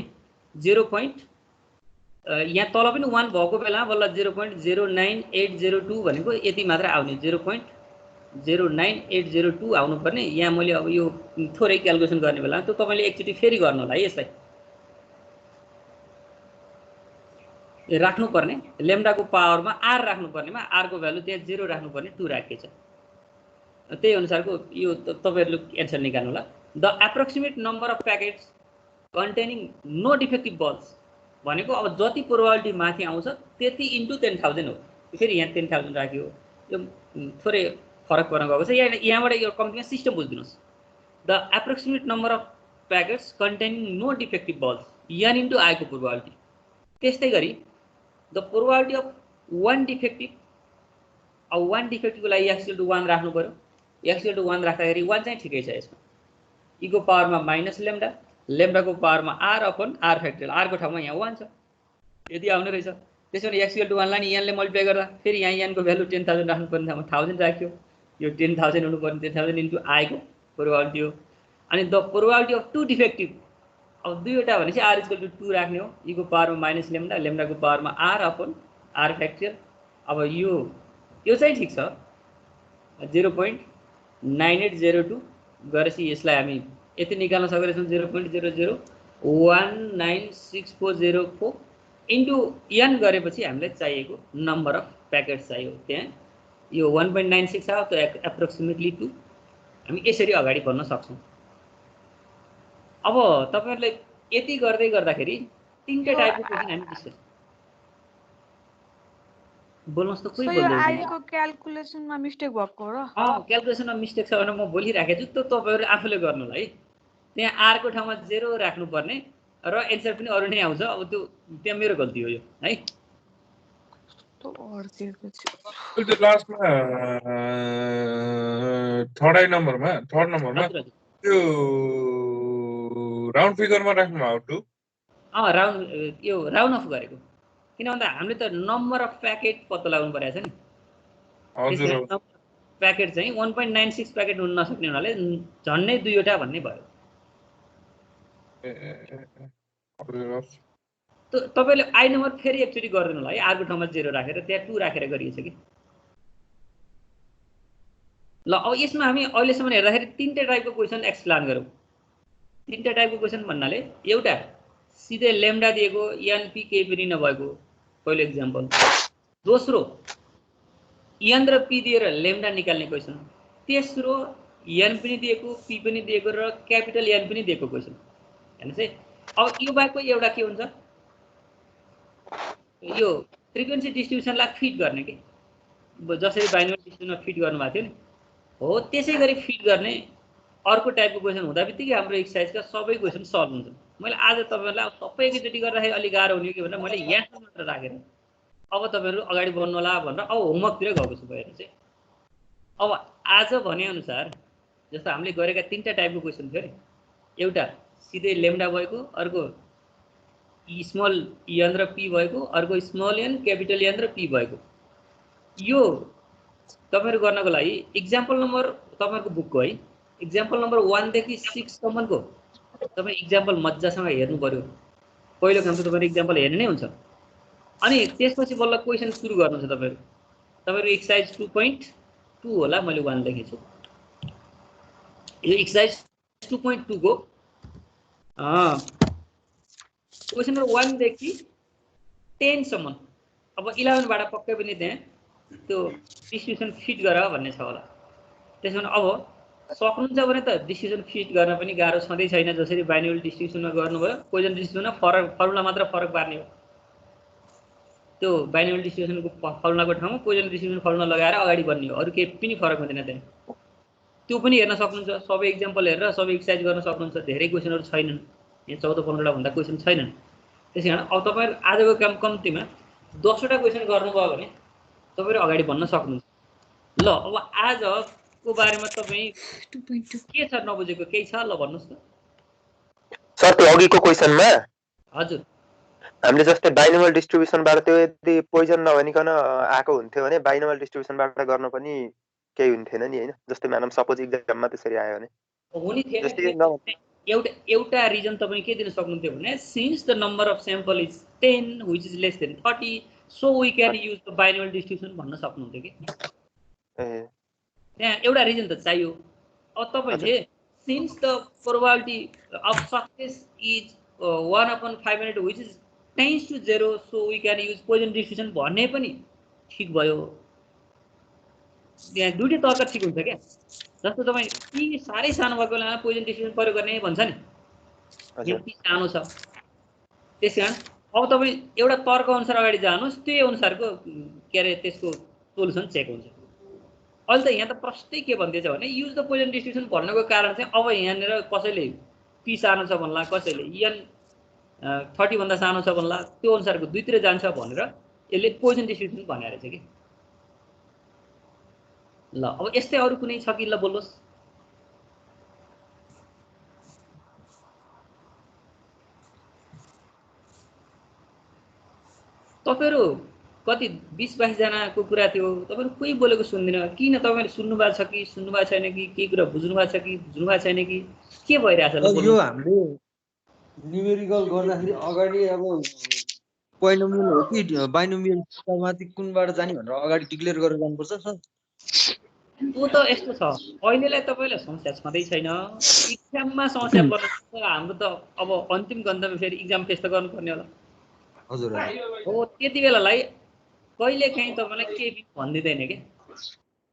यहाँ तल पनि 1 भएको बेलामा बल्ल 0.09802 भनेको यति मात्र आउने 0.09802 आउनुपर्ने। यहाँ मैले अब यो थोरै क्याल्कुलेसन गर्ने बेला त्यो तपाईले एकचोटि फेरि गर्नु होला है। यसलाई राख्नुपर्ने लेम्डाको पावरमा r राख्नुपर्नेमा r को भ्यालु त्यहाँ 0 राख्नुपर्ने 2 राखेछ। त्यही अनुसारको यो तपाईहरुले एन्सर निकाल्नु होला। The approximate number of packets containing no defective balls भनेको अब जति प्रोबेबिलिटी माथि आउँछ त्यति इन्टु 10,000 हो। फेरि यहाँ 10,000 राख्यो यो थोरै फरक पर्न गएको छ। यहाँबाट यो कम्प्युटर सिस्टम बुझ्दिनुस्। The approximate number of packets containing no defective balls n into i को प्रोबेबिलिटी। त्यस्तै गरी द प्रोबेबिलिटी अफ 1 डिफेक्टिभ अब 1 डिफेक्टिभको लागि x = 1 राख्नु पर्यो। x = 1 राख्दाखेरि 1 चाहिँ ठिकै छ। यसमा e को पावरमा माइनस लेम्डा लेम्डा को पावरमा r upon r factorial r को ठाउँमा यहाँ 1 छ यदि आउने रहेछ। त्यसैले x = 1 लाई n ले मल्टिप्लाई गर्दा फेरि यहाँ n को भ्यालु 10,000 राख्नु पर्ने ठाउँमा 1000 राख्यो। यो 10,000 हुनु पर्ने 10,000 इन्टु i को प्रोबेबिलिटी हो। अनि द प्रोबेबिलिटी अफ 2 डिफेक्टिभ अब दुईवटा भनेपछि r = 2 राख्ने हो। e को पावरमा माइनस लेम्डा लेम्डा को पावरमा r अपन r फ्याक्टोरियल। अब यो चाहिँ ठीक छ 0.9802 गरेपछि यसलाई हामी यति निकाल्न सकेछौँ 0.00196404 इन्टु n गरेपछि हामीलाई चाहिएको नम्बर अफ प्याकेट्स चाहियो। त्यहाँ यो 1.96 आयो त्यो एप्रोक्सिमेटली 2 हामी यसरी अगाडि बढ्न सक्छौँ। अब तपाईहरुले यति गर्दै गर्दाखेरि तीनटा टाइपको क्वेशन हामी डिस्कस बोल्नुस् त कोही बोल्दैन। आई को क्याल्कुलेसनमा मिस्टेक भएको हो र? क्याल्कुलेसनमा मिस्टेक छ भने म बोलिराखेको छु त्यो तपाईहरु आफूले गर्नु होला है। त्यहाँ r को ठाउँमा 0 राख्नु पर्ने र एन्सर पनि अरु नै आउँछ। अब त्यो त्यहाँ मेरो गल्ती हो यो है। तो अर्दिएको छु त्यो लास्टमा थर्ड नम्बरमा त्यो राउन्ड फिगरमा राख्नु हाउ टु राउन्ड अफ गरेको किन भन्दा हामीले त नम्बर अफ प्याकेट पत्ता लगाउनु परेछ नि। हजुर प्याकेट चाहिँ 1.96 प्याकेट हुन नसक्ने हुनाले झन्नै दुईवटा भन्ने भयो। तपाईले आई नम्बर फेरि एकचोटी गर्दिनु होला है। r को ठाउँमा 0 राखेर त्यहाँ 2 राखेर गरिएछ कि। ल अब यसमा हामी अहिलेसम्म हेर्दाखेरि तीनटा टाइपको क्वेशन एक्सप्लेन गरौँ। तीनटा टाइपको क्वेशन भन्नाले एउटा सिधै लेम्डा दिएको n p केही पनि नभएको पहिलो एक्जाम्पल। दोस्रो n र p दिएर लेम्डा निकाल्ने क्वेशन। तेस्रो n पनि दिएको p पनि दिएको र क्यापिटल n पनि दिएको क्वेशन। हेर्नुस् है अब यो बाहेकको एउटा के हुन्छ यो फ्रिक्वेन्सी डिस्ट्रिब्युसनलाई फिट गर्ने के जसरी बाइनरी डिस्ट्रिब्युसनमा फिट गर्नु भएको थियो नि हो त्यसै गरी फिट गर्ने अर्को टाइपको क्वेशन हुँदा बित्तिकै हाम्रो एक्सरसाइजका सबै क्वेशन सल्भ हुन्छ। मैले आज तपाईहरुलाई सबै एकैचोटी गर्दाखेरि अलि गाह्रो हुने के भनेर मैले यहाँसम्म मात्र राखेर अब तपाईहरु अगाडि बढ्नु होला भनेर अब होमवर्कतिर गएको छु भएर चाहिँ। अब आज भने अनुसार जस्तो हामीले गरेका तीनटा टाइपको क्वेशन थियो नि एउटा सिधै लेम्डा भएको अर्को स्मल n र p भएको अर्को स्मल n क्यापिटल n र p भएको। यो तपाईहरु गर्नको लागि एक्जाम्पल नम्बर तपाईहरुको बुकको है एक्जाम्पल नम्बर 1 देखि 6 सम्मको तपाई एक्जाम्पल मज्जासँग हेर्नु पर्यो। पहिलो काम त तपाईहरु एक्जाम्पल हेर्नु नै हुन्छ। अनि त्यसपछि बल्ल क्वेशन सुरु गर्नुहुन्छ तपाईहरु। तपाईहरु एक्सरसाइज 2.2 होला मैले 1 लेखेछु। यो एक्सरसाइज 2.2 को क्वेशन नम्बर 1 देखि 10 सम्म अब 11 बाट पक्कै पनि त्यहाँ त्यो डिस्ट्रिब्युसन फिट गर भन्ने छ होला। त्यसैले अब सक्नुहुन्छ भने त डिस्ट्रिब्युसन फिट गर्न पनि गाह्रो छँदै छैन। जसरी बाइनरी डिस्ट्रिब्युसनमा गर्नुभयो पोइजन डिस्ट्रिब्युसनमा फर्मुला मात्र फरक पार्ने हो। त्यो बाइनरी डिस्ट्रिब्युसनको फर्मुलाको ठाउँमा पोइजन डिस्ट्रिब्युसन फर्मुला लगाएर अगाडि बढ्ने हो। अरु केही पनि फरक हुँदैन त्यहाँ। त्यो पनि हेर्न सक्नुहुन्छ। सबै एक्जाम्पल हेरेर सबै एक्सरसाइज गर्न सक्नुहुन्छ। धेरै क्वेशनहरु छैनन्। यहाँ 14-15 भन्दा क्वेशन छैनन्। त्यसैकारण अब तपाईहरु आजको काम कम्तीमा 10 वटा क्वेशन गर्नुभयो भने तपाईहरु अगाडि बढ्न सक्नुहुन्छ। ल अब आजको बारेमा तपाई 2.2 के छ नबुझेको केही छ ल भन्नुस् त। सर त्यो अघिको क्वेशनमा हजुर हामीले जस्तै बाइनोमियल डिस्ट्रिब्युसनबाट त्यो यदि पोइजन नभनिकन आएको हुन्थ्यो भने बाइनोमियल डिस्ट्रिब्युसनबाट गर्न पनि केही हुन्थेन नि हैन। जस्तै म्याडम सपोज एक्जाममा त्यसरी आयो भने हुने थिएन। एउटा रिजन तपाईले के दिन सक्नुहुन्थ्यो भने since the number of sample is 10 which is less than 30 so we can use the binomial distribution भन्न सक्नुहुन्थ्यो कि त्यहाँ एउटा रिजन त चाहियो। अब तपाईले since the probability of success is 1/500 which is tends to 0 so we can use Poisson distribution भन्ने पनि ठीक भयो। त्यहाँ दुईटै तर्क ठीक हुन्छ क्या। जस्तो तपाईँ पी साह्रै सानो भएको बेलामा पोइजन डिस्ट्रिब्युसन प्रयोग गर्ने भन्छ नि, यो पी सानो छ त्यस कारण अब तपाईँ एउटा तर्क अनुसार अगाडि जानुहोस्, त्यही अनुसारको के अरे त्यसको सोल्युसन चेक हुन्छ। अहिले त यहाँ त प्रष्टै के भन्दैछ भने युज द पोइजन डिस्ट्रिब्युसन भन्नको कारण चाहिँ अब यहाँनिर कसैले पी सानो छ भन्ला, कसैले एन 30 भन्दा सानो छ भन्ला, त्यो अनुसारको दुईतिर जान्छ भनेर यसले पोइजन डिस्ट्रिब्युसन भनेर रहेछ कि। ल अब यस्तै अरू कुनै छ कि ल बोल्नुहोस्। तपाईहरु कति 20-22 जनाको कुरा थियो, तपाईहरु कोही बोलेको सुन्दिन। किन तपाईले सुन्नु भएको छ कि सुन्नु भएको छैन कि के कुरा बुझ्नु भएको छ कि बुझ्नु भएको छैन कि के भइरहेछ ल बोल्नु। यो हामीले न्युमेरिकल गर्दाखेरि अगाडि अब पोलिनोमियल हो कि बाइनोमियल सिस्टममा कुनबाट जाने भनेर अगाडि डिक्लेयर गरेर जानुपर्छ सर। त्यो त यस्तो छ, अहिलेलाई तपाईलाई समस्या छँदै छैन, इक्जाममा समस्या पर्छ। हाम्रो त अब अन्तिम गन्तव्य फेरि इक्जाम फेस त गर्नुपर्ने होला। हजुर हो त्यति बेलालाई कहिले काहीँ तपाईलाई केही भन्दिदैन के।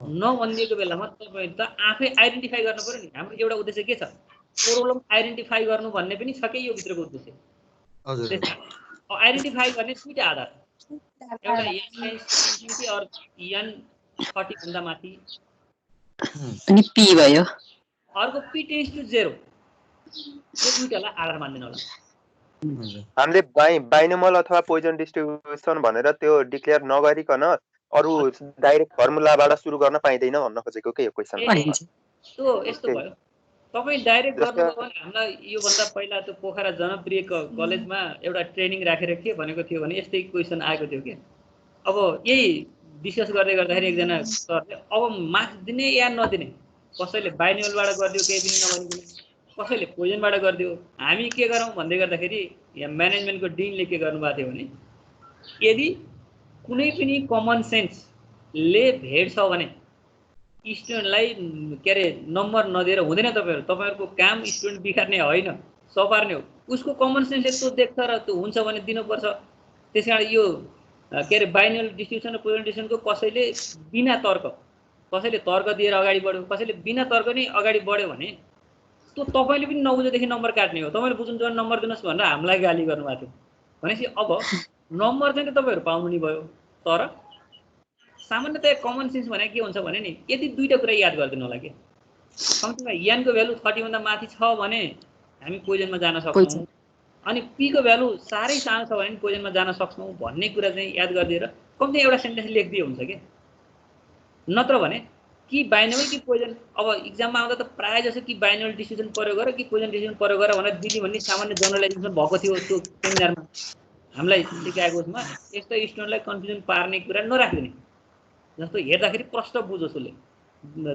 नभनिदिएको बेलामा तपाईले त आफै आइडेन्टिफाई गर्नु पर्यो नि। हाम्रो एउटा उद्देश्य के छ, प्रोब्लम आइडेन्टिफाई गर्नु भन्ने पनि छ कि यो भित्रको उद्देश्य। हजुर आइडेन्टिफाई गर्ने दुईटा आधार, एउटा एन और एन 30 भन्दा माथि अनि पी भयो, अर्को पी टेन्स टु 0। यो दुईटालाई आधार मान्दिनु होला। हामीले बाइनोमियल अथवा पोइजन डिस्ट्रिब्युसन भनेर त्यो डिक्लेयर नगरिकन अरु डाइरेक्ट फर्मुलाबाट सुरु गर्न पाइदैन भन्न खोजेको के यो क्वेशन। त्यो यस्तो भयो, तपाई डाइरेक्ट गर्नुभयो भने हामीलाई यो भन्दा पहिला त्यो पोखरा जनप्रिय कलेजमा एउटा ट्रेनिङ राखेर के भनेको थियो भने यस्तै क्वेशन आएको थियो के। अब यही डिस्कस गर्दै गर्दाखेरि एकजना सरले अब मार्क्स दिने या नदिने, कसैले बाइनोमियलबाट गरिदियो केही पनि नभनिकन, कसैले पोइजनबाट गरिदियो। हामी के गरौँ भन्दै गर्दाखेरि यहाँ म्यानेजमेन्टको डिनले के गर्नुभएको थियो भने यदि कुनै पनि कमन सेन्सले भेट्छ भने स्टुडेन्टलाई के अरे नम्बर नदिएर हुँदैन। तपाईहरुको काम स्टुडेन्ट बिगार्ने होइन, सपार्ने हो। उसको कमन सेन्सले त्यो देख्छ र त्यो हुन्छ भने दिनुपर्छ। त्यसकारण यो के अरे बाइनोमियल डिस्ट्रिब्युसन र पोइजन डिस्ट्रिब्युसनको कसैले बिना तर्क, कसैले तर्क दिएर अगाडि बढ्यो, कसैले बिना तर्क नै अगाडि बढ्यो भने त्यो तपाईले पनि नबुझेदेखि नम्बर काट्ने हो। तपाईले बुझ्नु भने नम्बर दिनुहोस् भनेर हामीलाई गाली गर्नुभएको थियो भनेपछि अब नम्बर चाहिँ तपाईहरु पाउनु नि भयो। तर सामान्यतया कमन सेन्स भने के हुन्छ भने नि यदि दुईटा कुरा याद गर्दिनु होला के। कम्तीमा n को भ्यालु 30 भन्दा माथि छ भने हामी पोइजनमा जान सक्छौं, अनि p को भ्यालु साह्रै सानो छ भने पोइजनमा जान सक्छौं भन्ने कुरा चाहिँ याद गरिदिएर कम्ती एउटा सेन्टेन्स लेखिदिए हुन्छ के। नत्र भने कि बाइनोमियल कि पोइजन, अब इक्जाममा आउँदा त प्राय जसो कि बाइनोमियल डिस्ट्रिब्युसन प्रयोग गर कि पोइजन डिस्ट्रिब्युसन प्रयोग गर भनेर दिदी भन्ने सामान्य जनरलाइजेसन भएको थियो त्यो सेमिनारमा हामीलाई सिकाएको। उसमा यस्तो स्टुडेन्टलाई कन्फ्युजन पार्ने कुरा नराख्दिने, जस्तो हेर्दाखेरि प्रश्न बुझोस् उसले,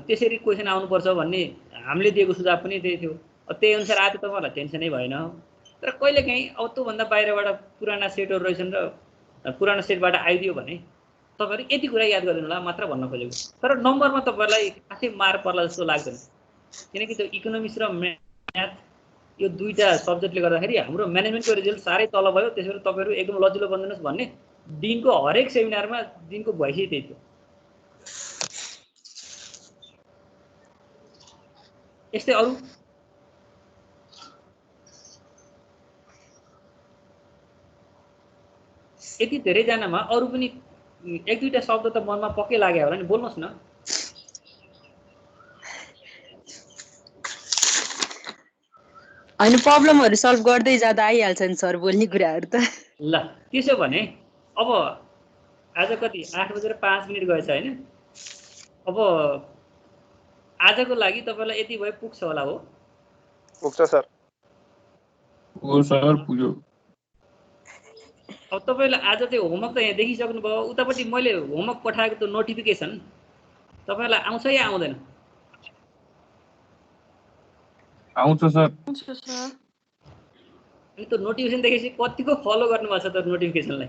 त्यसरी क्वेशन आउनुपर्छ भन्ने हामीले दिएको सुझाव पनि त्यही थियो। त्यही अनुसार आयो त तपाईलाई टेन्सनै भएन। तर कहिलेकाहीँ अब त्योभन्दा बाहिरबाट पुराना सेटहरू रहेछन् र पुरानो सेटबाट आइदियो भने तपाईहरु यति कुरा याद गरिदिनु होला मात्र भन्न खोजेको। तर नम्बरमा तपाईहरुलाई खासै मार पर्ला जस्तो लाग्दैन, किनकि त्यो इकोनोमिक्स र म्याथ यो दुईटा सब्जेक्टले गर्दाखेरि हाम्रो म्यानेजमेन्टको रिजल्ट साह्रै तल भयो। त्यसैले तपाईहरु एकदम लजिलो बन्दिनुहोस् भन्ने दिनको हरेक सेमिनारमा दिनको भइसै त्यही थियो। यस्तै अरु यति धेरै जनामा अरु पनि एक दुईटा शब्द त मनमा पक्कै लाग्यो होला नि, बोल्नुहोस् न। हैन प्रब्लमहरु सल्भ गर्दै जाँदा आइहाल्छ नि सर बोल्ने कुराहरु त। ल त्यसो भने अब आज कति 8:05 गएछ हैन। अब आजको लागि तपाईलाई यति भए पुग्छ होला हो? पुग्छ सर। हो सर पुग्यो। अब तपाईलाई आज चाहिँ होमवर्क त यहाँ देखिसक्नु भयो। उतापट्टि मैले होमवर्क पठाएको त्यो नोटिफिकेसन तपाईलाई आउँछ या आउँदैन? आउँछ सर हुन्छ सर। अनि त्यो नोटिफिकेसन देखेपछि कतिको फलो गर्नुपर्छ त नोटिफिकेसनलाई?